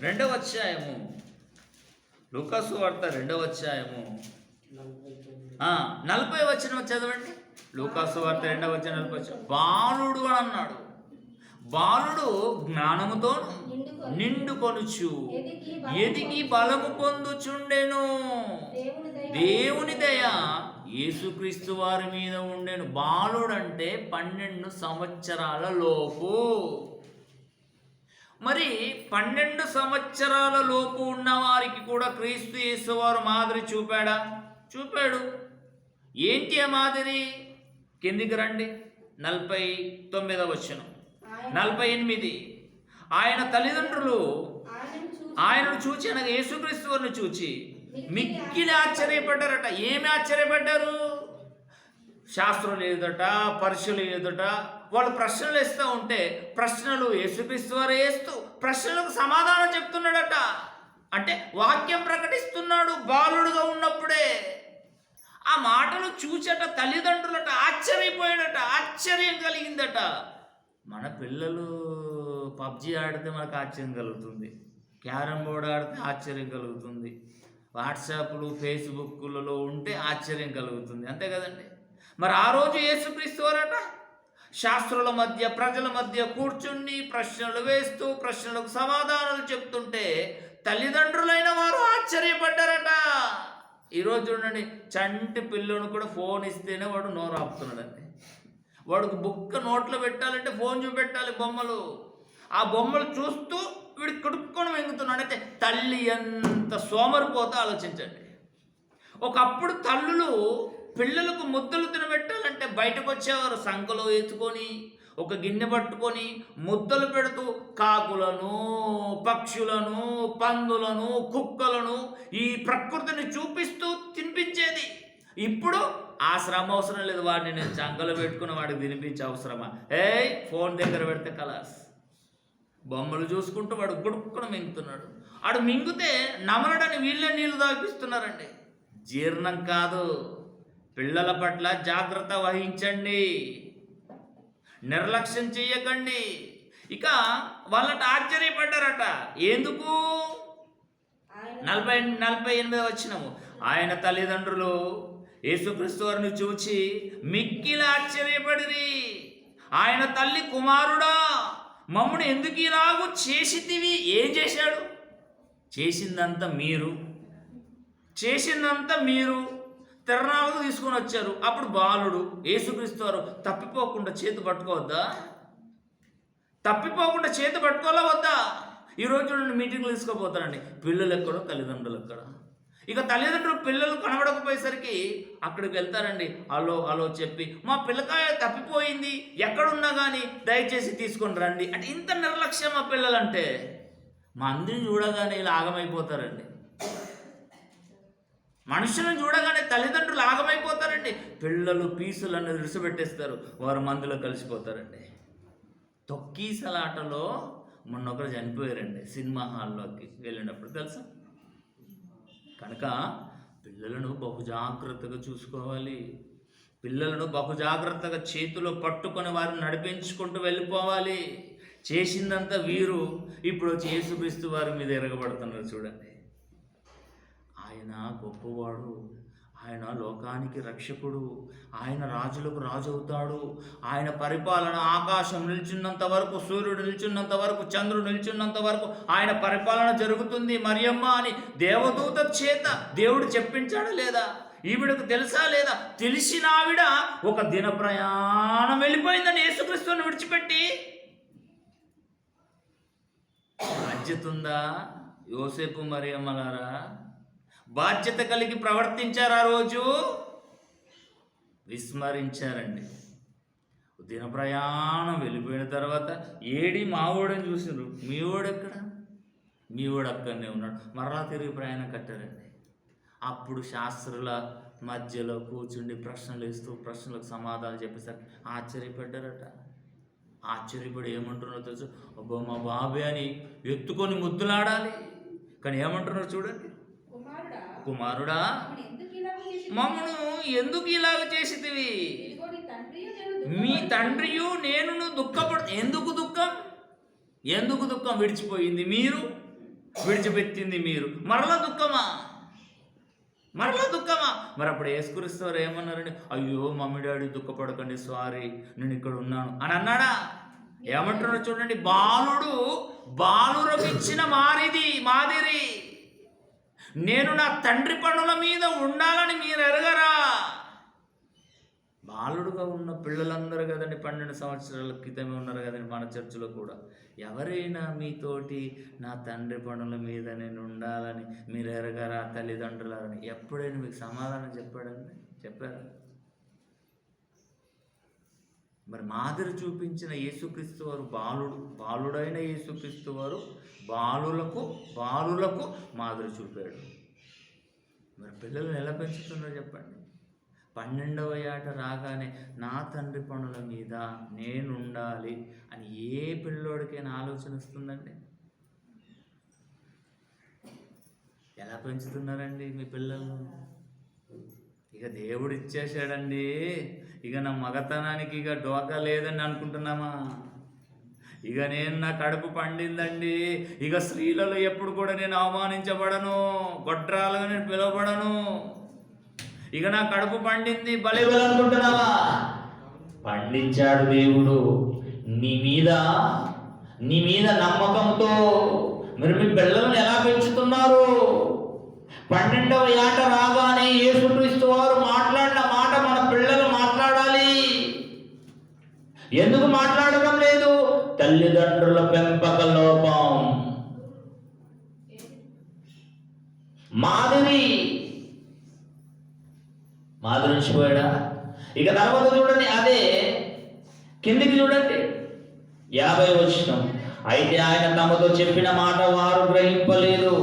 2వ అధ్యాయము, లూకాసు వార్త 2వ అధ్యాయము 40వ వచనం చదవండి. లూకాసు వార్త 2వ అధ్యాయం 40వ వచనం. బాలుడు అని అన్నాడు, బాలుడు జ్ఞానముతో నిండుకొనుచు ఎదిగి బలము పొందుచుండెను, దేవుని దయ యేసుక్రీస్తు వారి మీద ఉండెను. బాలుడు అంటే 12 సంవత్సరాల లోపు. మరి 12 సంవత్సరాల లోపు ఉన్న వారికి కూడా క్రీస్తు యేసు వారు మాదిరి చూపాడా? చూపాడు. ఏంటి ఆ మాదిరి? కిందికి రండి. 49వ వచనం, 48. ఆయన తల్లిదండ్రులు ఆయనను చూచి, అనగా యేసుక్రీస్తు వారిని చూచి మిక్కిలి ఆశ్చర్యపడ్డారట. ఏమి ఆశ్చర్యపడ్డారు? శాస్త్రం లేదట, పరీక్షలు లేదట. వాళ్ళు ప్రశ్నలు వేస్తూ ఉంటే ప్రశ్నలు యేసుక్రీస్తు వారు వేస్తూ ప్రశ్నలకు సమాధానం చెప్తున్నాడట. అంటే వాక్యం ప్రకటిస్తున్నాడు బాలుడుగా ఉన్నప్పుడే. ఆ మాటలు చూచట తల్లిదండ్రులట ఆశ్చర్యపోయాడట, ఆశ్చర్యం కలిగిందట. మన పిల్లలు పబ్జి ఆడితే మనకు ఆశ్చర్యం కలుగుతుంది, క్యారమ్ బోర్డ్ ఆడితే ఆశ్చర్యం కలుగుతుంది, వాట్సాప్లు ఫేస్బుక్లలో ఉంటే ఆశ్చర్యం కలుగుతుంది, అంతే కదండి. మరి ఆ రోజు యేసుక్రీస్తు వారట శాస్త్రుల మధ్య ప్రజల మధ్య కూర్చుని ప్రశ్నలు వేస్తూ ప్రశ్నలకు సమాధానాలు చెప్తుంటే తల్లిదండ్రులైన వారు ఆశ్చర్యపడ్డారట. ఈరోజు చూడండి, చంటి పిల్లను కూడా ఫోన్ ఇస్తేనే వాడు నోరు ఆపుతున్నాడండి. వాడికి బుక్క నోట్లో పెట్టాలంటే ఫోన్ చూపెట్టాలి, బొమ్మలు. ఆ బొమ్మలు చూస్తూ వీడికి కడుక్కొని వెంగుతున్నాడు. అయితే తల్లి ఎంత సోమరిపోతా ఆలోచించండి. ఒకప్పుడు తల్లులు పిల్లలకు ముద్దలు తినబెట్టాలంటే బయటకు వచ్చేవారు, సంకలో ఎత్తుకొని ఒక గిన్నె పట్టుకొని ముద్దలు పెడుతూ కాకులను, పక్షులను, పందులను, కుక్కలను, ఈ ప్రకృతిని చూపిస్తూ తినిపించేది. ఇప్పుడు ఆ శ్రమ అవసరం లేదు, వాడిని నేను చంకలో పెట్టుకుని వాడికి తినిపించే అవసరమా? ఫోన్ దగ్గర పెడితే కలాస్, బొమ్మలు చూసుకుంటూ వాడు గుడుక్కుని మింగుతున్నాడు. వాడు మింగితే నమలడని వీళ్ళే నీళ్లు తాగిపిస్తున్నారండి. జీర్ణం కాదు. పిల్లల పట్ల జాగ్రత్త వహించండి, నిర్లక్ష్యం చెయ్యకండి. ఇక వాళ్ళట ఆశ్చర్యపడ్డారట. ఎందుకు? 48వ వచనము. ఆయన తల్లిదండ్రులు యేసుక్రీస్తు వారిని చూచి మిక్కిలి ఆశ్చర్యపడిరి. ఆయన తల్లి, కుమారుడా, మమ్మును ఎందుకు ఇలాగూ చేసితివి? ఏం చేశాడు? చేసిందంతా మీరు తిరణాలకు తీసుకొని వచ్చారు. అప్పుడు బాలుడు యేసుక్రీస్తు వారు తప్పిపోకుండా చేతి పట్టుకోవద్దా? తప్పిపోకుండా చేతి పట్టుకోవాలా వద్దా? ఈరోజు చూడండి, మీటింగ్లు తీసుకోపోతారండి, పిల్లలు ఎక్కడో తల్లిదండ్రులు ఎక్కడ. ఇక తల్లిదండ్రులు పిల్లలు కనబడకపోయేసరికి అక్కడికి వెళ్తారండి. అలో చెప్పి, మా పిల్లకాయ తప్పిపోయింది, ఎక్కడున్నా కానీ దయచేసి తీసుకొని రండి అంటే. ఇంత నిర్లక్ష్యం మా పిల్లలంటే. మా అందరిని చూడగానే ఇలా ఆగమైపోతారండి. మనుషులను చూడగానే తల్లిదండ్రులు ఆగమైపోతారండి. పిల్లలు పీసులన్నీ విడిచిపెట్టేస్తారు, వారు మందులో కలిసిపోతారండి. తొక్కీసలాటలో మొన్న ఒకరు చనిపోయారండి, సినిమా హాల్లోకి వెళ్ళినప్పుడు, తెలుసా? కనుక పిల్లలను బహు జాగ్రత్తగా చూసుకోవాలి. పిల్లలను బహు జాగ్రత్తగా చేతిలో పట్టుకొని వారిని నడిపించుకుంటూ వెళ్ళిపోవాలి. చేసిందంతా వీరు ఇప్పుడు వచ్చి యేసుక్రీస్తు వారి మీద ఎరగబడుతున్నారు. చూడండి, ఆయన గొప్పవాడు, ఆయన లోకానికి రక్షకుడు, ఆయన రాజులకు రాజు అవుతాడు. ఆయన పరిపాలన ఆకాశం నిల్చున్నంత వరకు, సూర్యుడు నిల్చున్నంత వరకు, చంద్రుడు నిల్చున్నంత వరకు ఆయన పరిపాలన జరుగుతుంది మరియమ్మ అని దేవదూత చేత దేవుడు చెప్పించాడా లేదా? ఈవిడకు తెలుసా లేదా? తెలిసిన ఆవిడ ఒక దిన ప్రయాణం వెళ్ళిపోయిందని యేసుక్రీస్తుని విడిచిపెట్టి. బాధ్యత ఉందా యోసేపు మరియమ్మలారా? బాధ్యత కలిగి ప్రవర్తించారు. ఆ రోజు విస్మరించారండి. దిన ప్రయాణం వెళ్ళిపోయిన తర్వాత ఏడి మావోడని చూసినారు. మీ ఓడెక్కడ? మీ ఓడు అక్కడనే ఉన్నాడు. మరలా తిరిగి ప్రయాణం కట్టారండి. అప్పుడు శాస్త్రుల మధ్యలో కూర్చుండి ప్రశ్నలు వేస్తూ ప్రశ్నలకు సమాధానం చెప్పేసరికి ఆశ్చర్యపడ్డారట. ఆశ్చర్యపడి ఏమంటున్నారో తెలుసు, అబ్బో మా బాబే అని ఎత్తుకొని ముద్దులాడాలి. కానీ ఏమంటున్నారు చూడండి, కుమారుడా మమ్మను ఎందుకు ఇలాగ చేసితివి? మీ తండ్రియు నేను దుఃఖపడు. ఎందుకు దుఃఖం? ఎందుకు దుఃఖం? విడిచిపోయింది మీరు, విడిచిపెట్టింది మీరు, మరలా దుఃఖమా? మరలా దుఃఖమా? మరి అప్పుడు యేసుక్రీస్తు వారు ఏమన్నారండి? అయ్యో మమ్మీ డాడీ దుఃఖపడకండి, సారీ నేను ఇక్కడ ఉన్నాను అని అన్నాడా? ఏమంటున్నారో చూడండి, బాలుడు బాలురకు ఇచ్చిన మాదిరి నేను నా తండ్రి పనుల మీద ఉండాలని మీరు ఎరగరా? బాలుడుగా ఉన్న పిల్లలందరూ కదండి, 12 సంవత్సరాల క్రితమే ఉన్నారు కదండి మన చర్చిలో కూడా. ఎవరైనా మీతోటి నా తండ్రి పనుల మీద నేను ఉండాలని మీరు ఎరగరా తల్లిదండ్రులని ఎప్పుడైనా మీకు సమాధానం చెప్పాడండి? చెప్పారా? మరి మాదిరి చూపించిన యేసుక్రీస్తు వారు బాలుడైన యేసుక్రీస్తు వారు బాలులకు మాదిరి చూపాడు. మరి పిల్లలను ఎలా పెంచుతున్నారో చెప్పండి. 12వ ఏట రాగానే నా తండ్రి పనుల మీద నేను ఉండాలి అని ఏ పిల్లోడికైనా ఆలోచన వస్తుందండి? ఎలా పెంచుతున్నారండి మీ పిల్లలను? ఇక దేవుడు ఇచ్చేసాడండి, ఇక నా మగతనానికి ఇక డోకా లేదని అనుకుంటున్నామా? ఇక నేను నా కడుపు పండిందండి, ఇక స్త్రీలలో ఎప్పుడు కూడా నేను అవమానించబడను, గొడ్రాలుగా నేను పిలువబడను, ఇక నా కడుపు పండింది బలివలనుకుంటున్నావా? పండించాడు దేవుడు నీ మీద నమ్మకంతో. మీరు మీ పిల్లలను ఎలా పెంచుతున్నారు? 12వ ఏట రాగానే యేసుక్రీస్తు వారు మాట్లాడిన మాట మన పిల్లలు మాట్లాడాలి. ఎందుకు మాట్లాడడం లేదు? తల్లిదండ్రుల పెంపక లోపం. మాదిరించిపోయాడా? ఇక తర్వాత చూడండి, అదే కిందికి చూడండి, 50వ వచనం. అయితే ఆయన తమతో చెప్పిన మాట వారు గ్రహింపలేదు.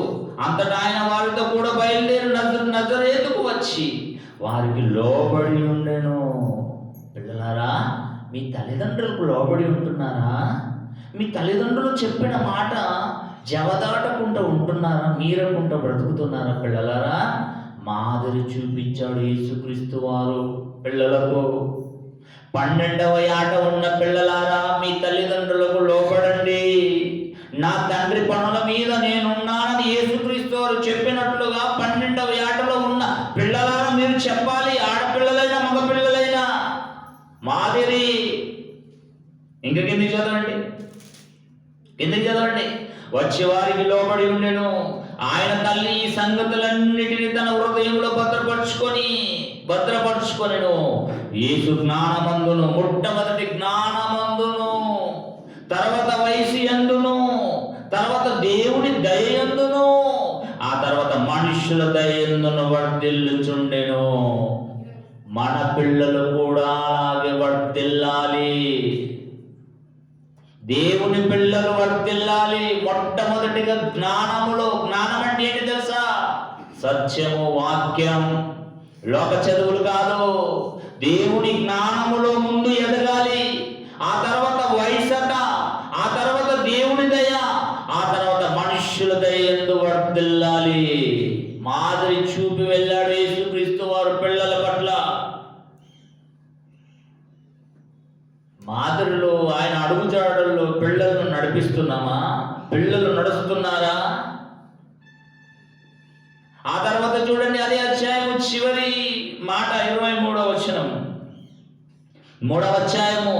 అంతటా ఆయన వారితో కూడా బయలుదేరి నజరేతుకు వచ్చి వారికి లోబడి ఉండెను. పిల్లలారా, మీ తల్లిదండ్రులకు లోబడి ఉంటున్నారా? మీ తల్లిదండ్రులు చెప్పిన మాట జవదాటకుండా ఉంటున్నారా? మీరకుండా బ్రతుకుతున్నారా? పిల్లలారా, మాదిరి చూపించాడు యేసుక్రీస్తు వారు పిల్లలకు. 12వ ఏట ఉన్న పిల్లలారా, మీ తల్లిదండ్రులకు లోబడండి, నా తండ్రి పనుల మీద నేనున్నానని యేసుక్రీస్తు వారు చెప్పినట్లుగా 12వ ఏటలో ఉన్న పిల్లలారా మీరు చెప్పాలి. ఆడపిల్లలైనా మగపిల్లలైనా మాదిరి. ఇంకా కిందికి చదవండి. వచ్చే వారికి లోబడి ఉండెను. ఆయన తల్లి ఈ సంగతులన్నిటినీ తన హృదయంలో భద్రపరుచుకొనెను. యేసు జ్ఞానమందును, మొట్టమొదటి జ్ఞానమందును, తర్వాత వయసు యందును, తర్వాత దేవుని దయందును, ఆ తర్వాత మనుషుల దయందును వర్ధిల్లుచుండెను. మన పిల్లలు కూడా అలాగే వర్ధిల్లాలి. దేవుని పిల్లలు వర్ధిల్లాలి. మొట్టమొదటిగా జ్ఞానం అంటే ఏంటి తెలుసా? సత్యము, వాక్యం, లోక చదువులు కాదు. దేవుని జ్ఞానములో ముందు ఎదగాలి. ఆ తర్వాత వయసట, ఆ తర్వాత దేవుని దయ, ఆ తర్వాత మనుష్యుల దయ యందు వర్ధిల్లాలి. మాదిరి చూపి వెళ్ళాడు 3వ అధ్యాయము,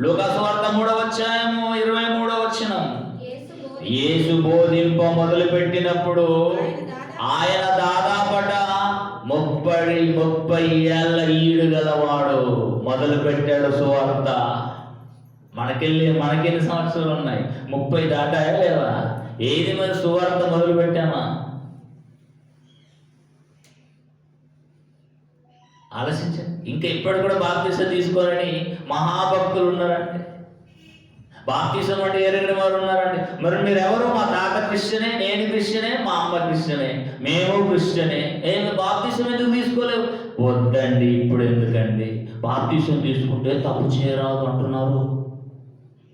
లూకా సువార్త 3వ అధ్యాయము 23వ వచనం. యేసు బోధింప మొదలు పెట్టినప్పుడు ఆయన దాదాపట 30 ఏళ్ళ ఈడు గలవాడు. మొదలు పెట్టాడు సువార్త. మనకెన్ని సంవత్సరాలు ఉన్నాయి? 30 దాటాయా లేవా? ఏది మరి సువార్త మొదలు పెట్టామా? ఆలోచించండి. ఇంకా ఇప్పటి కూడా బాప్తిసం తీసుకోవాలని మహాభక్తులు ఉన్నారంటే, బాప్తిసం అంటే ఎరగిన వారు ఉన్నారండి. మరి మీరు ఎవరు? మా తాత క్రిస్టియనే, నేను క్రిస్టియనే, మా అమ్మ క్రిస్టియనే, మేము క్రిస్టియనే. ఏమి బాప్తిసం ఎందుకు తీసుకోలేవు? వద్దండి, ఇప్పుడు ఎందుకండి? బాప్తిసం తీసుకుంటే తప్పు చేయరాదు అంటున్నారు,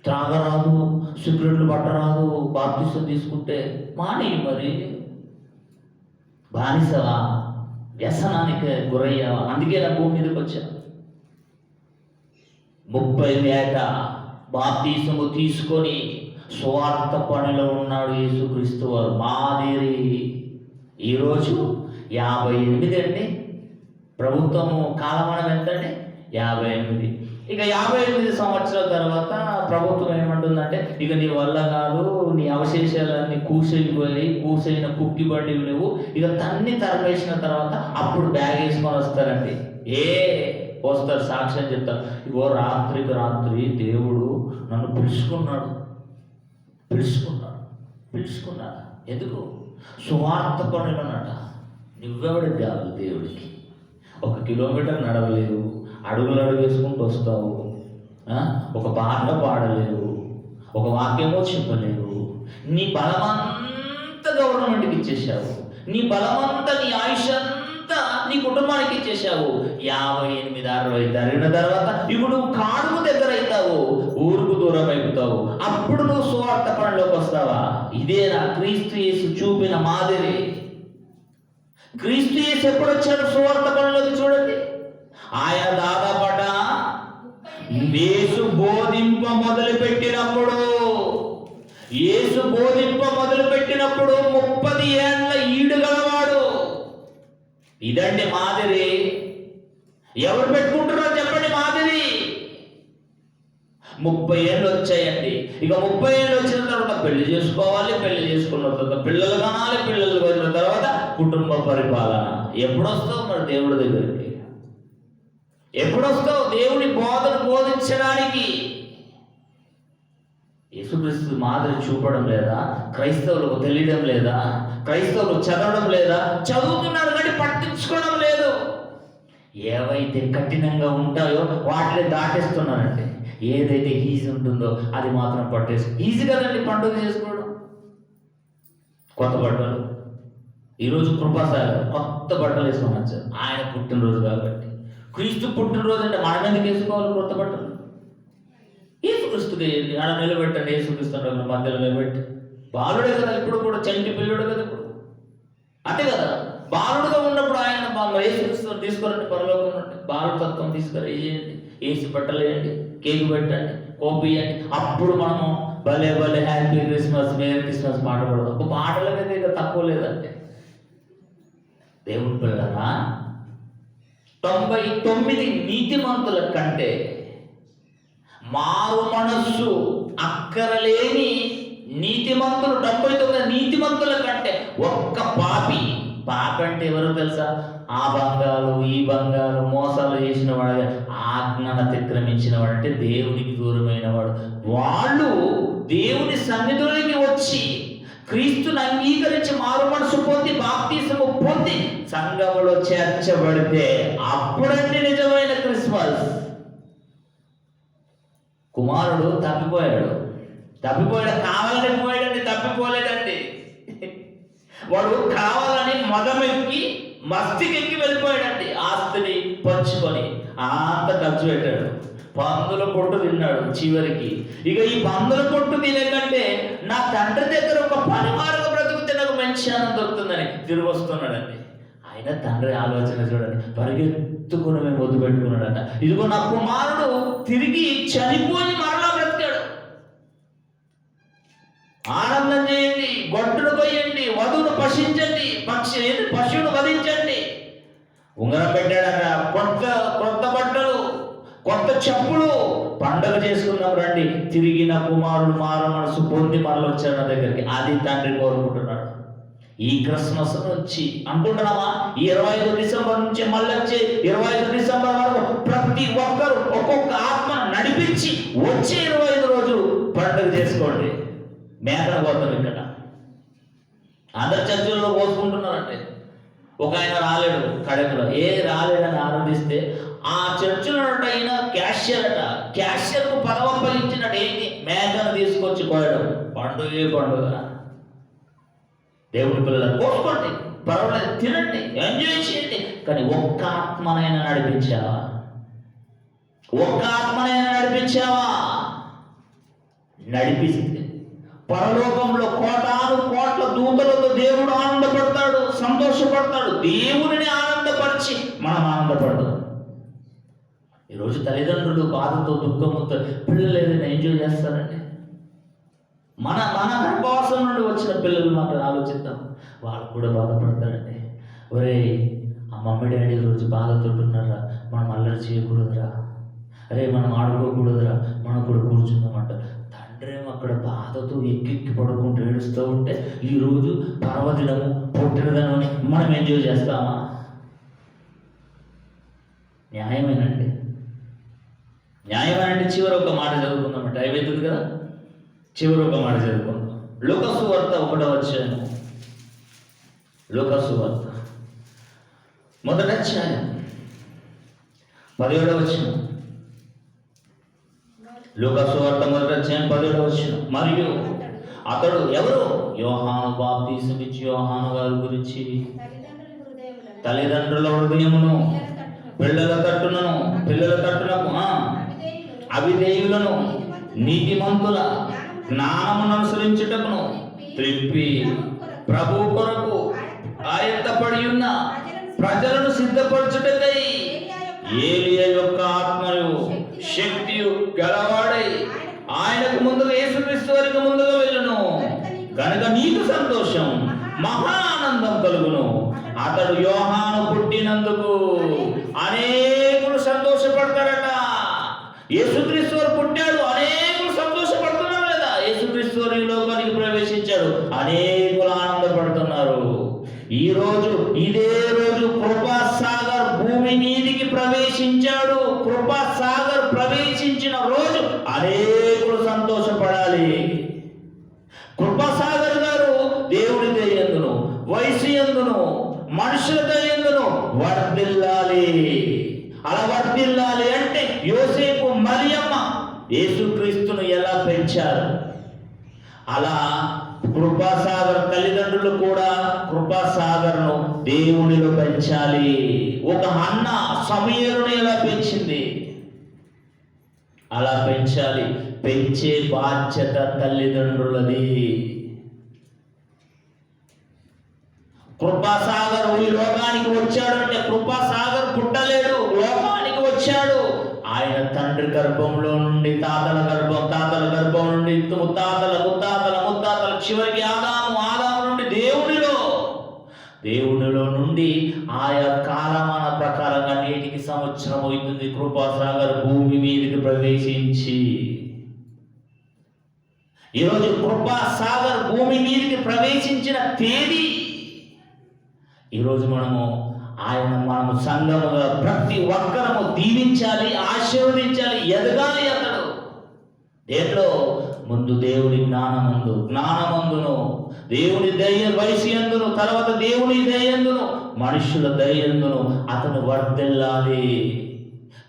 త్రాగరాదు, సిగరెట్లు పట్టరాదు, బాప్తిసం తీసుకుంటే. మాని మరి బానిసవా? వ్యసనానికి గురయ్యావా? అందుకే నా భూమి మీదకి వచ్చా. 30 ఏట బాప్తిసము తీసుకొని స్వార్థ పనిలో ఉన్నాడు యేసుక్రీస్తు వారు. మాదిరి. ఈరోజు 58 అండి. ప్రభుత్వము కాలమానం ఎంతండి? 58. ఇక 58 సంవత్సరాల తర్వాత ప్రభుత్వం ఏమంటుందంటే, ఇక నీ వల్ల కాదు, నీ అవశేషాలన్నీ కూసైన కుక్కి బండి నువ్వు ఇక తన్ని తరపేసిన తర్వాత అప్పుడు బ్యాగ్ వేసుకొని వస్తారండి. వస్తారు, సాక్ష్యం చెప్తారు. ఇగో రాత్రికి రాత్రి దేవుడు నన్ను పిలుచుకున్నాడు. ఎందుకు? సువార్త పనులన్నట. నువ్వెవడికి కాదు దేవుడికి. 1 కిలోమీటర్ నడవలేవు, అడుగులు వేసుకుంటూ వస్తావు, ఒక పాట పాడలేవు, ఒక వాక్యమో చెప్పలేవు. నీ బలమంతా గవర్నమెంట్కి ఇచ్చేసావు, నీ బలమంతా, నీ ఆయుష్ అంతా నీ కుటుంబానికి ఇచ్చేసావు. 58-60 జరిగిన తర్వాత ఇప్పుడు నువ్వు కాడుకు దగ్గర అవుతావు, ఊరుకు దూరం అయిపోతావు. అప్పుడు నువ్వు సువార్త పనిలోకి వస్తావా? ఇదేనా క్రీస్తు యేసు చూపిన మాదిరి? క్రీస్తు యేసు ఎప్పుడు వచ్చాడు సువార్త పనిలోకి? చూడండి, ఆయన దాదాపట యేసు బోధింప మొదలు పెట్టినప్పుడు 30 ఏళ్ల ఈడు గలవాడు. ఇదండి మాదిరి. ఎవరు పెట్టుకుంటున్నారో చెప్పండి మాదిరి. 30 ఏళ్ళు వచ్చాయండి. ఇక 30 ఏళ్ళు వచ్చిన తర్వాత పెళ్లి చేసుకోవాలి, పెళ్లి చేసుకున్న తర్వాత పిల్లలు కావాలి, పిల్లలు కలిగిన తర్వాత కుటుంబ పరిపాలన. ఎప్పుడు వస్తావు మరి దేవుడి దగ్గరికి? ఎప్పుడు వస్తావు దేవుని బోధను బోధించడానికి? యేసుక్రీస్తు మాదిరి చూపడం లేదా? క్రైస్తవులకు తెలియడం లేదా? క్రైస్తవులు చదవడం లేదా? చదువుతున్నారు కానీ పట్టించుకోవడం లేదు. ఏవైతే కఠినంగా ఉంటాయో వాటిని దాటేస్తున్నారండి. ఏదైతే ఈజీ ఉంటుందో అది మాత్రం ఈజీ కదండి పండుగ చేసుకోవడం. కొత్త బట్టలు, ఈరోజు కృపాసాగర్ కొత్త బట్టలు వేసుకొని వచ్చారు. ఆయన పుట్టినరోజు కాబట్టి. క్రీస్తు పుట్టినరోజు అంటే మనం ఎందుకు వేసుకోవాలి కొత్త బట్టలు? యేసుక్రీస్తుకి వేయండి, ఆడ నిలబెట్టండి. యేసుక్రీస్తు మధ్యలో నిలబెట్టి. బాలుడే కదా ఇప్పుడు కూడా, చంటి పిల్లుడు కదా ఇప్పుడు, అంతే కదా. బాలుడుగా ఉన్నప్పుడు ఆయన యేసుక్రీస్తుని తీసుకురండి, పరలోకం నుండి బాలుడు తత్వం తీసుకురా, వేయండి, వేసి బట్టలు వేయండి, కేక్ పెట్టండి, కోపి ఇవ్వండి. అప్పుడు మనము భలే భలే హ్యాపీ క్రిస్మస్, మేరీ క్రిస్మస్ పాట పడదాం. ఒక పాటల మీద ఇక తక్కువ లేదంటే. దేవుడి పిల్లరా, 99 నీతిమంతుల కంటే మారు మనస్సు అక్కరలేని నీతిమంతులు 99 నీతిమంతుల కంటే ఒక్క పాపి అంటే ఎవరో తెలుసా? ఆ బంగాలు ఈ బంగాలు మోసాలు చేసిన వాడు, ఆజ్ఞను అతిక్రమించిన వాడు, అంటే దేవునికి దూరమైన వాడు. వాళ్ళు దేవుని సన్నిధిలోకి వచ్చి క్రీస్తుని అంగీకరించి మారు మనసు పొంది బాప్తిసము పొంది సంఘములో చేర్చబడితే అప్పుడంటే నిజమైన క్రిస్మస్. కుమారుడు తప్పిపోయాడు, కావాలని పోయాడండి, తప్పిపోలేదండి. వాడు కావాలని మదమెక్కి మస్తికెక్కి వెళ్ళిపోయాడండి. ఆస్తిని పంచుకొని అంత ఖర్చు పెట్టాడు, పందుల పొట్టు తిన్నాడు చివరికి. ఇక ఈ పందుల పొట్టు తినే కంటే నా తండ్రి దగ్గర ఒక పని మార్గం బ్రతుకుతే నాకు మంచి ఆనందం దొరుకుతుందని తిరిగి వస్తున్నాడండి. ఆయన తండ్రి ఆలోచన చూడండి, పరిగెత్తుకుని మేము వద్దు పెట్టుకున్నాడట. ఇదిగో నా కుమారుడు తిరిగి చనిపోయి మరలా బ్రతికాడు. ఆనందం చేయండి, గొడ్డును కొయ్యండి, వధువును పశించండి, పశువును వధించండి. ఉంగరం పెట్టాడట, కొత్త బట్టలు, కొత్త కొత్త చెప్పులు, పండగ చేసుకుందాం రండి, తిరిగిన కుమారుడు మారు మనసు పొంది మనలో వచ్చాడు నా దగ్గరికి. అది తండ్రి కోరుకుంటున్నాడు. ఈ క్రిస్మస్ నుంచి అనుకుంటున్నామా, ఈ 25 డిసెంబర్ నుంచి మళ్ళీ వచ్చే 25 డిసెంబర్ వరకు ప్రతి ఒక్కరు ఒక్కొక్క ఆత్మను నడిపించి వచ్చే 25 రోజులు పండుగ చేసుకోండి. మేకను కోద్దాం. ఇక్కడ అందరు చర్చల్లో కోసుకుంటున్నారంటే ఒక ఆయన రాలేడు, కడపలో రాలేడని ఆనందిస్తే ఆ చర్చిలో అయిన క్యాషియర్ అట, క్యాషియర్కు పదవి అప్పగించినట్టు ఏంటి, మేకను తీసుకొచ్చి కోయడం. పండుగ. దేవుని పిల్లలు కోసుకోండి, పర్వాలేదు, తినండి, ఎంజాయ్ చేయండి. కానీ ఒక్క ఆత్మనైనా నడిపించావా? నడిపిస్తే పరలోకంలో కోటాను కోట్ల దూతలతో దేవుడు ఆనందపడతాడు, సంతోషపడతాడు. దేవుడిని ఆనందపరిచి మనం ఆనందపడతాం. ఈరోజు తల్లిదండ్రులు బాధతో దుఃఖంతో పిల్లలు ఏదైనా ఎంజాయ్ చేస్తారండి. మన గర్భవాసం నుండి వచ్చిన పిల్లలు మాట ఆలోచిద్దాం, వాళ్ళు కూడా బాధపడతారండి. ఒరే, ఆ మమ్మీ డాడీ రోజు బాధతో ఉన్నారా, మనం అల్లరి చేయకూడదురా, అరే మనం ఆడుకోకూడదురా, మనం కూడా కూర్చుందామంట. తండ్రేమో అక్కడ బాధతో ఎక్కి పడుకుంటూ ఏడుస్తూ ఉంటే ఈరోజు పర్వదినము పుట్టినదనని మనం ఎంజాయ్ చేస్తామా? న్యాయమేనండి. చివరి ఒక మాట చదువుకుందామంటే అయిపోతుంది కదా. చివరి ఒక మాట చదువుకుందాం. లూకా సువార్త 1వ అధ్యాయం. లూకా సువార్త 1వ అధ్యాయం 17వ వచనం. లూకా సువార్త 1వ అధ్యాయం 17వ వచనం. మరియు అతడు ఎవరు? యోహాను బాప్తీసం ఇచ్చి యోహాను గారి గురించి తల్లిదండ్రుల హృదయమును పిల్లల తట్టునకు అవిధేయులను నీతిమంతుల జ్ఞానమును అనుసరించుటకును త్రిప్పి ప్రభు కొరకు ఆయత్తపడి ఉన్న ప్రజలను సిద్ధపరచుటకై ఏలియా యొక్క ఆత్మయు శక్తియు గలవాడై ఆయనకు ముందుగా యేసుక్రీస్తు వారికి ముందుగా వెళ్ళును. కనుక నీకు సంతోషం, మహా ఆనందం కలుగును. అతడు యోహాను పుట్టినందుకు అనేకులు సంతోషపడతారట. యేసుక్రీస్తు వారు పుట్టాడు, అనేకులు సంతోషపడుతున్నారు లేదా? యేసుక్రీస్తు వారు ఈ లోకానికి ప్రవేశించాడు, అనేకులు ఆనందపడుతున్నారు. ఈ రోజు ఇదే రోజు కృపాసాగర్ భూమి మీదికి ప్రవేశించాడు. కృపాసాగర్ ప్రవేశించిన రోజు అనేకులు సంతోషపడాలి. కృపాసాగర్ గారు దేవుడి దయందును వయసు యందును మనుషుల దయందును వర్ధిల్లాలి. అలా వర్ధిల్లాలి అంటే యోసేపు మరియమ్మ యేసుక్రీస్తును ఎలా పెంచారు, అలా కృపాసాగర్ తల్లిదండ్రులు కూడా కృపాసాగర్ను దేవునిలో పెంచాలి. ఒక అన్న సమూయేలును ఎలా పెంచింది అలా పెంచాలి. పెంచే బాధ్యత తల్లిదండ్రులది. కృపాసాగర్ ఈ లోకానికి వచ్చాడు అంటే కృపాసాగర్ పుట్టలేడు, లోకానికి వచ్చాడు. ఆయన తండ్రి గర్భంలో నుండి తాతల గర్భం నుండి ముత్తాతల చివరికి ఆదాము నుండి దేవునిలో నుండి ఆయా కాలమాన ప్రకారంగా నేటికి సంవత్సరం అవుతుంది కృపాసాగర్ భూమి మీదకి ప్రవేశించి. ఈరోజు కృపాసాగర్ భూమి మీదకి ప్రవేశించిన తేదీ ఈరోజు మనము సంఘముగా ప్రతి ఒక్కరము దీవించాలి, ఆశీర్వదించాలి, ఎదగాలి. అతడు దేంట్లో ముందు దేవుడి జ్ఞానమందును దేవుని వయసు యందును తర్వాత దేవుని దయందును మనుషుల దయందును అతను వర్ధిల్లాలి.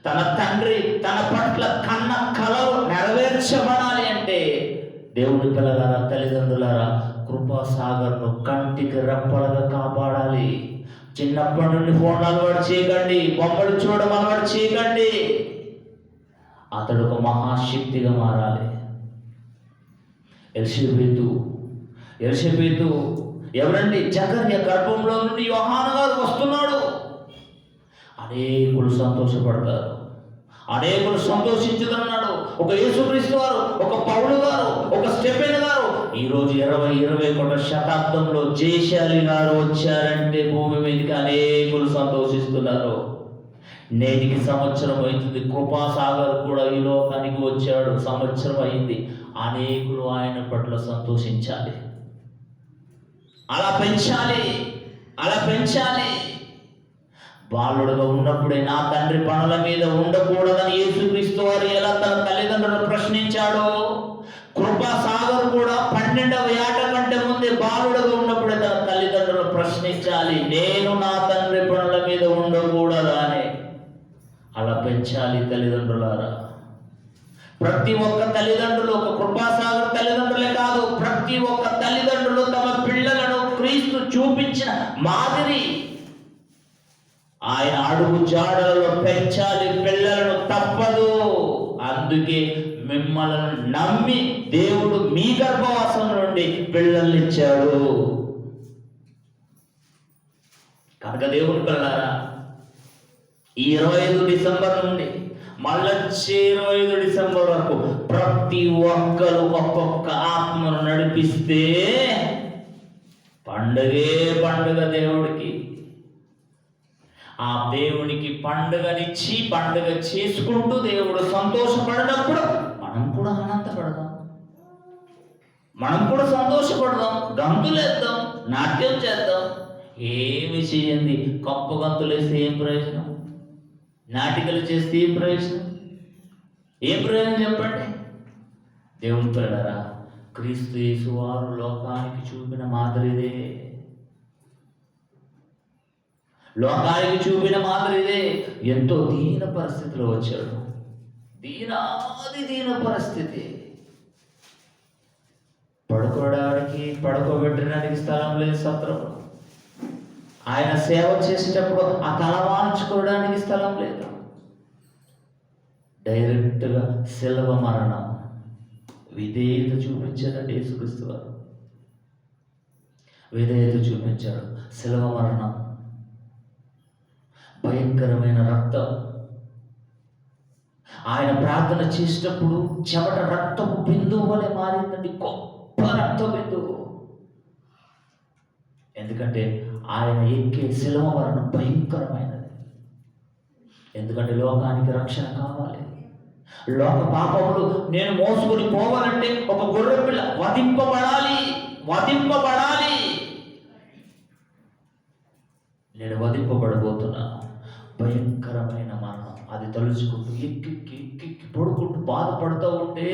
తన తండ్రి తన పట్ల కన్న కలలు నెరవేర్చబడాలి అంటే దేవుని పిల్లలారా, తల్లిదండ్రులారా, కృపాసాగర్ను కంటికి రెప్పలుగా కాపాడాలి. చిన్నప్పటి నుండి ఫోన్ అలవాటు చేయకండి, బొమ్మలు చూడడం అలవాటు చేయకండి. అతడు ఒక మహాశక్తిగా మారాలి. ఎలిషబెతు ఎవరండి? జకర్యా గర్భంలో నుండి యోహాను గారు వస్తున్నాడు. అనేకులు సంతోషపడతారు, అనేకులు సంతోషించుతున్నాడు. ఒక యేసుక్రీస్తు వారు, ఒక పౌలు గారు, ఒక స్టెఫెన్ గారు ఈరోజు 21వ శతాబ్దంలో జయశాలి గారు వచ్చారంటే భూమి మీదకి అనేకులు సంతోషిస్తున్నారు. నేటికి సంవత్సరం అవుతుంది. కృపాసాగర్ కూడా ఈ లోకానికి వచ్చాడు, సంవత్సరం అయింది. అనేకులు ఆయన పట్ల సంతోషించాలి. అలా పెంచాలి, అలా పెంచాలి. బాలుడుగా ఉన్నప్పుడే నా తండ్రి పనుల మీద ఉండకూడదని యేసుక్రీస్తు వారు ఎలా తన తల్లిదండ్రులను ప్రశ్నించాడో, కృపాసాగర్ కూడా 12వ ఏట కంటే ముందే బాలుడుగా ఉన్నప్పుడే తన తల్లిదండ్రులను ప్రశ్నించాలి, నేను నా తండ్రి పనుల మీద ఉండకూడదా అని. అలా పెంచాలి తల్లిదండ్రులారా. ప్రతి ఒక్క తల్లిదండ్రులు, ఒక కృపాసాగర్ తల్లిదండ్రులే కాదు, ప్రతి ఒక్క తల్లిదండ్రులు తమ పిల్లలను క్రీస్తు చూపించిన మాదిరి ఆయన అడుగు జాడలలో పెంచాలి పిల్లలను, తప్పదు. అందుకే మిమ్మల్ని నమ్మి దేవుడు మీ గర్భవాసం నుండి పిల్లల్ని ఇచ్చాడు. కనుక దేవుని పిల్లలారా, ఈ 25 డిసెంబర్ నుండి మళ్ళొచ్చే 25 డిసెంబర్ వరకు ప్రతి ఒక్కరు ఒక్కొక్క ఆత్మను నడిపిస్తే పండుగే పండుగ దేవుడికి. ఆ దేవునికి పండుగనిచ్చి పండుగ చేసుకుంటూ దేవుడు సంతోషపడినప్పుడు మనం కూడా ఆనందపడదాం, మనం కూడా సంతోషపడదాం, గంతులేద్దాం, నాట్యం చేద్దాం. ఏమి చేయండి, కప్పు గంతులు వేస్తే ఏం ప్రయోజనం? నాటికలు చేస్తే ఏం ప్రయోజనం? ఏం ప్రయోజనం చెప్పండి? దేవుని పిల్లలారా, క్రీస్తు యేసు వారు లోకానికి చూపిన మాదిరిదే, లోకానికి చూపిన మాదిరిదే. ఎంతో దీన పరిస్థితిలో వచ్చాడు, దీన పరిస్థితి. పడుకోబెట్టడానికి స్థలం లేదు సత్రంలో. ఆయన సేవ చేసేటప్పుడు ఆ తల వాల్చుకోవడానికి స్థలం లేదు. డైరెక్ట్గా శిలువ మరణం, విధేయత చూపించాడండి యేసుక్రీస్తు వారు. విధేయత చూపించాడు. శిలువ మరణం, భయంకరమైన రక్తం. ఆయన ప్రార్థన చేసేటప్పుడు చెమట రక్తపు బిందువు వలె మారిందండి, గొప్ప రక్త బిందువు. ఎందుకంటే ఆయన ఎక్కే శిలువ మరణం భయంకరమైనది. ఎందుకంటే లోకానికి రక్షణ కావాలి. లోక పాపములు నేను మోసుకొని పోవాలంటే ఒక గొర్రె పిల్ల వధింపబడాలి. నేను వధింపబడబోతున్నాను. భయంకరమైన మరణం. అది తలుచుకుంటూ ఎక్కి పడుకుంటూ బాధపడుతూ ఉంటే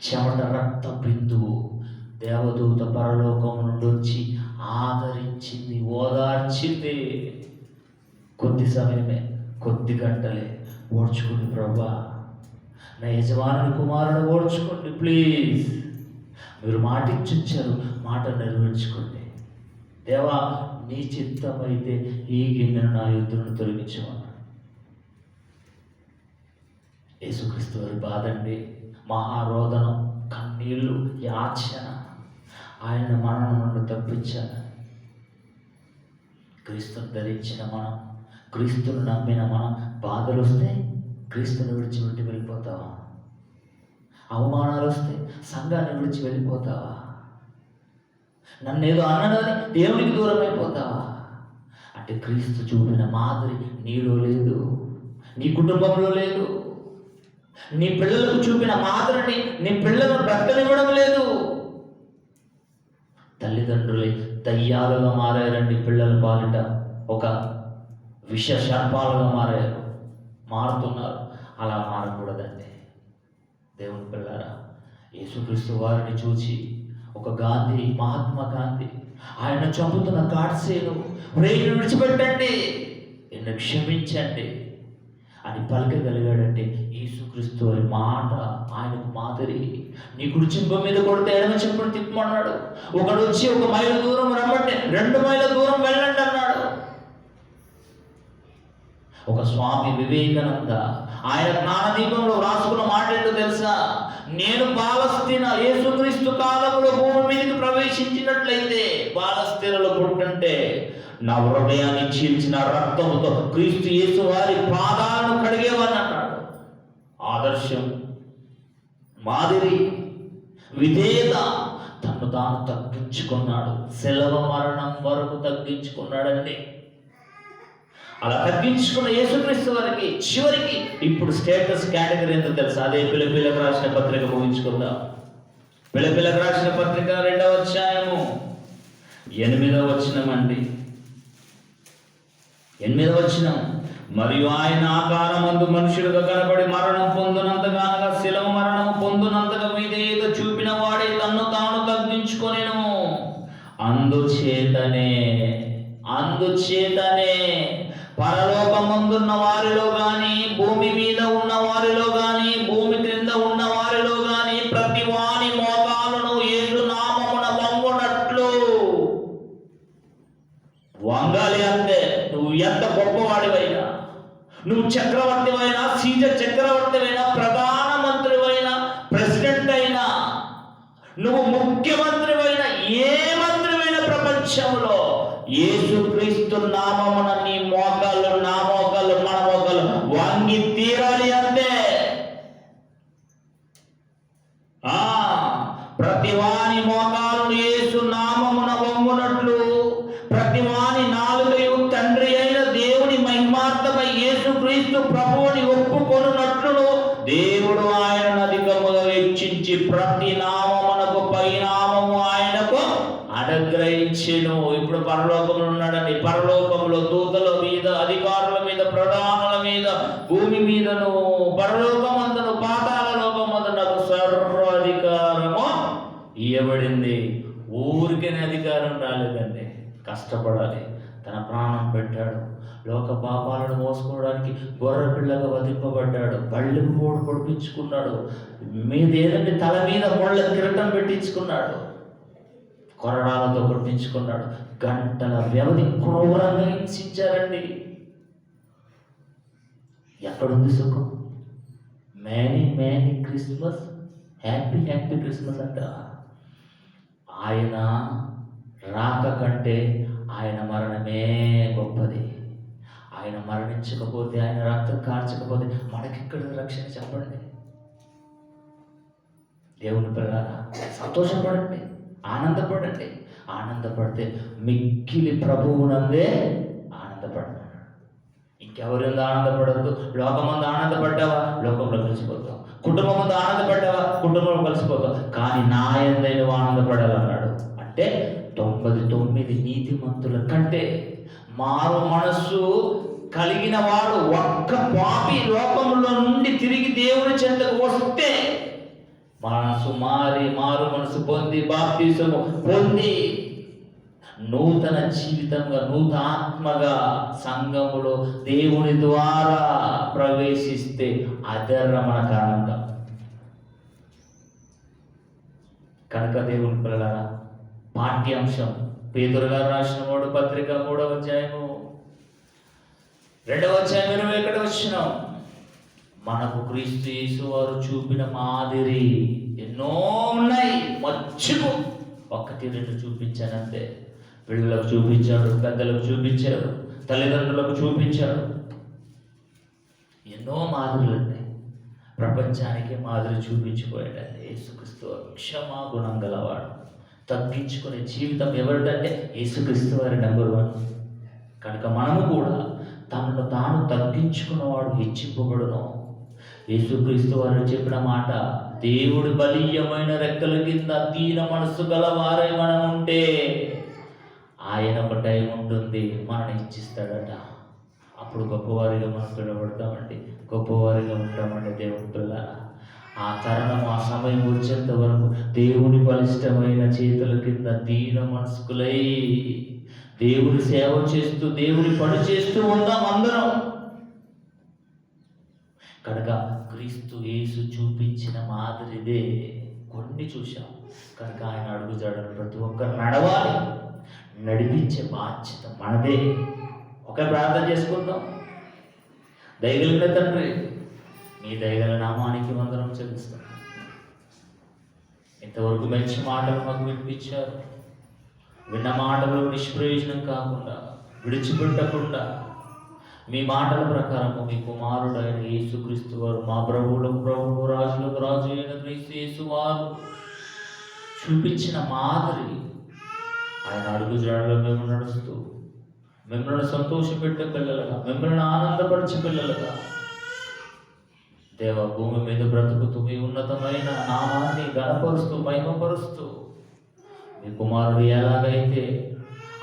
చెమట రక్త బిందువు దేవదూత పరలోకం నుండి వచ్చి ఆదరించింది, ఓదార్చింది. కొద్ది సమయమే, కొద్ది గంటలే ఓడ్చుకోండి ప్రభా, నా యజమానుని కుమారుడు ఓడ్చుకోండి ప్లీజ్. మీరు మాట ఇచ్చారు, మాట నెరవేర్చుకోండి. దేవా నీ చిత్తమైతే ఈ గిన్నెను నా యుద్ధను తొలగించమన్నాడు. యేసుక్రీస్తు వారి బాధండి, మహారోదనం, కన్నీళ్ళు, యాచన. ఆయన మరణం నుండి తప్పించాను. క్రీస్తును ధరించిన మనం, క్రీస్తును నమ్మిన మనం బాధలు వస్తే క్రీస్తుని విడిచిపెట్టి వెళ్ళిపోతావా? అవమానాలు వస్తే సంఘాన్ని విడిచి వెళ్ళిపోతావా? నన్నేదో అన్నదని దేవునికి దూరం అయిపోతావా? అంటే క్రీస్తు చూపిన మాదిరి నీలో లేదు, నీ కుటుంబంలో లేదు. నీ పిల్లలకు చూపిన మాదిరిని నీ పిల్లలను బ్రతకనివ్వడం లేదు. తల్లిదండ్రులే దయ్యాలుగా మారారండి పిల్లల పాలిట, ఒక విష సర్పాలుగా మారుతున్నారు. అలా మారకూడదండి దేవుని పిల్లరా. యేసుక్రీస్తు వారిని చూసి ఒక గాంధీ, మహాత్మా గాంధీ, ఆయన చంపుతున్న గాడ్సేను, ప్రేమను విడిచిపెట్టండి, నిన్ను క్షమించండి అని పలకగలిగాడంటే యేసుక్రీస్తు వారి మాట ఆయనకు మాదిరి. నీ కుడి చెంప మీద కొడితే ఎడమ చెంపను తిప్పమన్నాడు. ఒకడు వచ్చి 1 మైలు దూరం రమ్మంటే 2 మైళ్ళ దూరం వెళ్ళండి అన్నాడు. ఒక స్వామి వివేకానంద ఆయన జ్ఞానదీపంలో రాసుకున్న మాట ఏంటో తెలుసా? నేను పాలస్తీనా యేసుక్రీస్తు కాలంలో భూమి మీదకి ప్రవేశించినట్లయితే, పాలస్తీనాలో పుట్టుంటే నా హృదయాన్ని చీల్చిన రక్తముతో క్రీస్తు యేసు వారి పాదాలను కడిగేవాడిని అన్నాడు. ఆదర్శం, మాదిరి, విధేయత. తను తాను తగ్గించుకున్నాడు, శిలువ మరణం వరకు తగ్గించుకున్నాడండి. అలా తగ్గించుకున్న యేసుక్రీస్తు వారికి చివరికి ఇప్పుడు స్టేటస్ కేటగిరీ ఏంటో తెలుసా? అదే పిలిపిలకు రాసిన పత్రిక ముగించుకుందాం. పిలిపిలకు రాసిన పత్రిక 2వ అధ్యాయము 8వ వచనం అండి. 8వ వచనం. మరియు ఆయన ఆకారమందు మనుషులుగా కనబడి మరణం పొందునంతగా అనగా శిలవ మరణము పొందునంతగా విధేయత చూపిన వాడే తన్ను తాను తగ్గించుకొనెను. అందుచేతనే పరలోకమందున్న వారిలో గాని, భూమి మీద ఉన్న వారిలో గాని, భూమి క్రింద ఉన్న వారిలో గాని ప్రతి వాని మోకాలును యేసు నామమున వంగునట్లు వంగాలి. అంతే. నువ్వు ఎంత గొప్పవాడివైనా, నువ్వు చక్రవర్తివైనా, సీజర్ చక్రవర్తివైనా, ప్రధానమంత్రివైనా, ప్రెసిడెంట్ అయినా, నువ్వు ముఖ్యమంత్రివైనా, ఏ మంత్రివైనా ప్రపంచంలో యేసుక్రీస్తు నామమున నీ మోకాళ్ళు, నా మోకాళ్ళు, మన మోకాళ్ళు వంగి తీరాలి. అంతే. ప్రతి వాని మోకాలు యేసు నామమున వంగునట్లు ప్రతి వాని నాలుకయు తండ్రి అయిన దేవుని మహిమార్థమై యేసుక్రీస్తు ప్రభువుని ఒప్పుకొనున్నట్లు దేవుడు ఆయనను అధికముగా హెచ్చించి ప్రతి నామమునకు పైనామము ఆయనకు అనుగ్రహించెను. ఇప్పుడు పరలోకంలో ఉన్నాడని, పరలోకంలో దూతల మీద, అధికారుల మీద, ప్రధానుల మీద, భూమి మీదను, పరలోకమందును, పాతాళ లోకమందునకు సర్వాధికారము ఇవ్వబడింది. ఊరికనే అధికారం రాలేదండి, కష్టపడాలి. తన ప్రాణం పెట్టాడు. లోక పాపాలను మోసుకోవడానికి గొర్రె పిల్లగా వధింపబడ్డాడు. బళ్ళకు మూడు పొడిపించుకున్నాడు. మీద ఏదంటే తల మీద ముళ్ళ కిరీటం పెట్టించుకున్నాడు. కొరడాలతో కొట్టించుకున్నాడు. గంటల వ్యవధి క్రూరంగా హింసించారండి. ఎక్కడుంది సుఖం? మేనీ క్రిస్మస్, హ్యాపీ క్రిస్మస్ అంట. ఆయన రాక కంటే ఆయన మరణమే గొప్పది. ఆయన మరణించకపోతే, ఆయన రక్తం కార్చకపోతే మనకిక్కడ రక్షణ చెప్పండి. దేవుని పిల్లలారా, సంతోషపడండి, ఆనందపడండి. ఆనందపడితే మిక్కిలి ప్రభువునందే ఆనందపడతాడు. ఇంకెవరిందో ఆనందపడద్దు. లోకమందు ఆనందపడ్డావా, లోకంలో కలిసిపోతావు. కుటుంబం ముందు ఆనందపడ్డావా, కుటుంబంలో కలిసిపోతావు. కానీ నా యందే నువ్వు ఆనందపడాలన్నాడు. అంటే 99 నీతిమంతుల కంటే మారు మనస్సు కలిగిన వాడు ఒక్క పాపి లోకంలో నుండి తిరిగి దేవుని చెంతకు వస్తే మనసు మారు మనసు పొంది, బాప్తిసము పొంది, నూతన జీవితంగా, నూతనాత్మగా సంఘములో దేవుని ద్వారా ప్రవేశిస్తే అదే రమణకు ఆనందం. కనుక దేవుని పిల్లలారా, పాఠ్యాంశం పేతురు గారు రాసిన 3వ పత్రిక 3వ అధ్యాయము 2వ అధ్యాయం 21వ వచనం. మనకు క్రీస్తు యేసు వారు చూపిన మాదిరి ఎన్నో ఉన్నాయి. మచ్చుకు 1-2 చూపించానంతే. పిల్లలకు చూపించాడు, పెద్దలకు చూపించాడు, తల్లిదండ్రులకు చూపించాడు. ఎన్నో మాదిరులు ఉన్నాయి. ప్రపంచానికి మాదిరి చూపించిపోయాడండి యేసుక్రీస్తు. క్షమా గుణం గలవాడు. తగ్గించుకునే జీవితం ఎవరిదంటే యేసుక్రీస్తు వారి నెంబర్ 1. కనుక మనము కూడా తనను తాను తగ్గించుకున్నవాడు హెచ్చింపబడును. యేసుక్రీస్తు వారు చెప్పిన మాట, దేవుడి బలీయమైన రెక్కల కింద దీన మనస్సు గలవారై మనం ఉంటే ఆయన ఒక టైం ఉంటుంది, మనని హెచ్చిస్తాడట. అప్పుడు గొప్పవారిగా మనం పిలువబడతామండి, గొప్పవారిగా ఉంటామండి. దేవుని పిల్లలారా, ఆ తరుణం, ఆ సమయం వచ్చేంత వరకు దేవుని బలిష్టమైన చేతుల కింద దీన మనస్కులై దేవుని సేవ చేస్తూ, దేవుని పని చేస్తూ ఉందాం అందరం. కనుక క్రీస్తు యేసు చూపించిన మాదిరిదే కొన్ని చూశాం. కనుక ఆయన అడుగుజాడలు ప్రతి ఒక్కరు నడవాలి. నడిపించే బాధ్యత మనదే. ఒక ప్రార్థన చేసుకుందాం. దయగలిగిన తండ్రి, నీ దయగల నామానికి వందనం చెల్లిస్తాం. ఇంతవరకు మంచి మాటలు మాకు వినిపించారు. విన్న మాటలు నిష్ప్రయోజనం కాకుండా, విడిచిపెట్టకుండా మీ మాటల ప్రకారము మీ కుమారుడైన యేసుక్రీస్తు వారు, మా ప్రభువులకు ప్రభువు, రాజులకు రాజు అయిన క్రీస్తు యేసు వారు చూపించిన మాదిరి ఆయన అడుగుజాడలో మేము నడుస్తూ మిమ్మల్ని సంతోషపెట్టే పిల్లలుగా, మిమ్మల్ని ఆనందపరిచే పిల్లలుగా దేవ భూమి మీద బ్రతుకుతూ మీ ఉన్నతమైన నామాన్ని గణపరుస్తూ మహిమపరుస్తూ మీ కుమారుడు ఎలాగైతే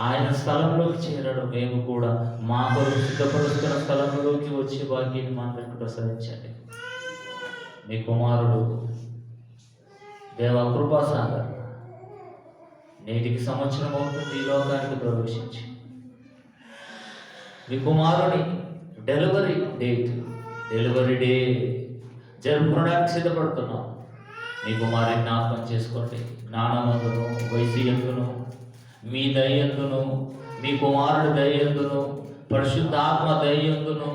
ఆయన స్థలంలోకి చేరాడు, మేము కూడా మా కొరకు సిద్ధపరుస్తున్న స్థలంలోకి వచ్చే భాగ్యాన్ని మాత్రం ప్రసాదించండి. మీ కుమారుడు దేవ కృపాసాగర్ నేటికి సంవత్సరం అవుతుంది ఈ లోకానికి ప్రవేశించి. మీ కుమారుని డెలివరీ డే జరుపుకోవడానికి సిద్ధపడుతున్నాం. మీ కుమారుని జ్ఞాపకం చేసుకోండి. జ్ఞానమందును, వైసీయందును, మీ దయ్యందును, మీ కుమారుడి దయ్యందును, పరిశుద్ధాత్మ దయ్యందును,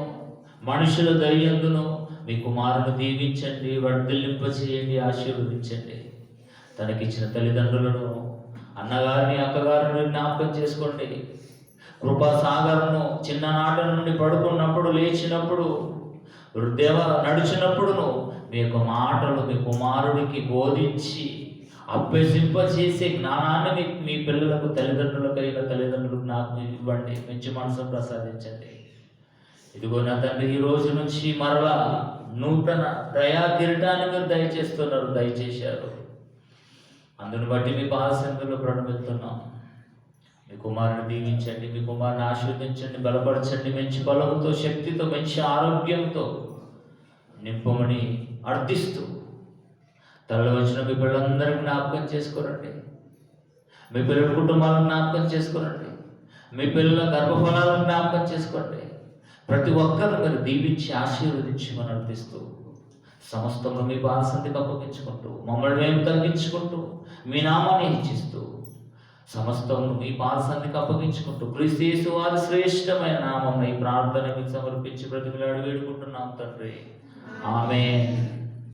మనుషుల దయ్యందును మీ కుమారుని దీవించండి, వర్ధిల్లింపచేయండి, ఆశీర్వదించండి. తనకిచ్చిన తల్లిదండ్రులను, అన్నగారిని, అక్కగారిని జ్ఞాపకం చేసుకోండి. కృపాసాగర్ను చిన్ననాటి నుండి పడుకున్నప్పుడు, లేచినప్పుడు, దేవ నడిచినప్పుడును మీ యొక్క మాటలు మీ కుమారుడికి బోధించి అభ్యసింపచేసే జ్ఞానాన్ని మీ పిల్లలకు, తల్లిదండ్రులకు నాకు ఇవ్వండి. మంచి మనసు ప్రసాదించండి. ఇదిగో నా తండ్రి, ఈ రోజు నుంచి మరలా నూతన దయా కిరీటాన్ని మీరు దయచేశారు. అందుని బట్టి మీ పాదసందులో ప్రణమిస్తున్నాం. మీ కుమారుని దీవించండి, మీ కుమారుని ఆశీర్వదించండి, బలపరచండి. మంచి బలముతో, శక్తితో, మంచి ఆరోగ్యంతో నింపమని అర్థిస్తూ తలలో వచ్చిన మీ పిల్లలందరికీ జ్ఞాపకం చేసుకోరండి. మీ పిల్లల కుటుంబాలను జ్ఞాపకం చేసుకోరండి. మీ పిల్లల గర్భఫలాలను జ్ఞాపకం చేసుకోండి. ప్రతి ఒక్కరు మీరు దీవించి ఆశీర్వదించి మనం అర్థిస్తూ సమస్తము మీ బాధసంధికి అప్పగించుకుంటూ, మమ్మల్ని మేము తగ్గించుకుంటూ, మీ నామాన్ని హెచ్చిస్తూ, సమస్తము మీ బాధసంధికి అప్పగించుకుంటూ, క్రీస్తు యేసు వారి శ్రేష్టమైన నామం ఈ ప్రార్థన మీకు సమర్పించి బ్రతిమలాడి వేడుకుంటున్నాం తండ్రి. ఆమేన్.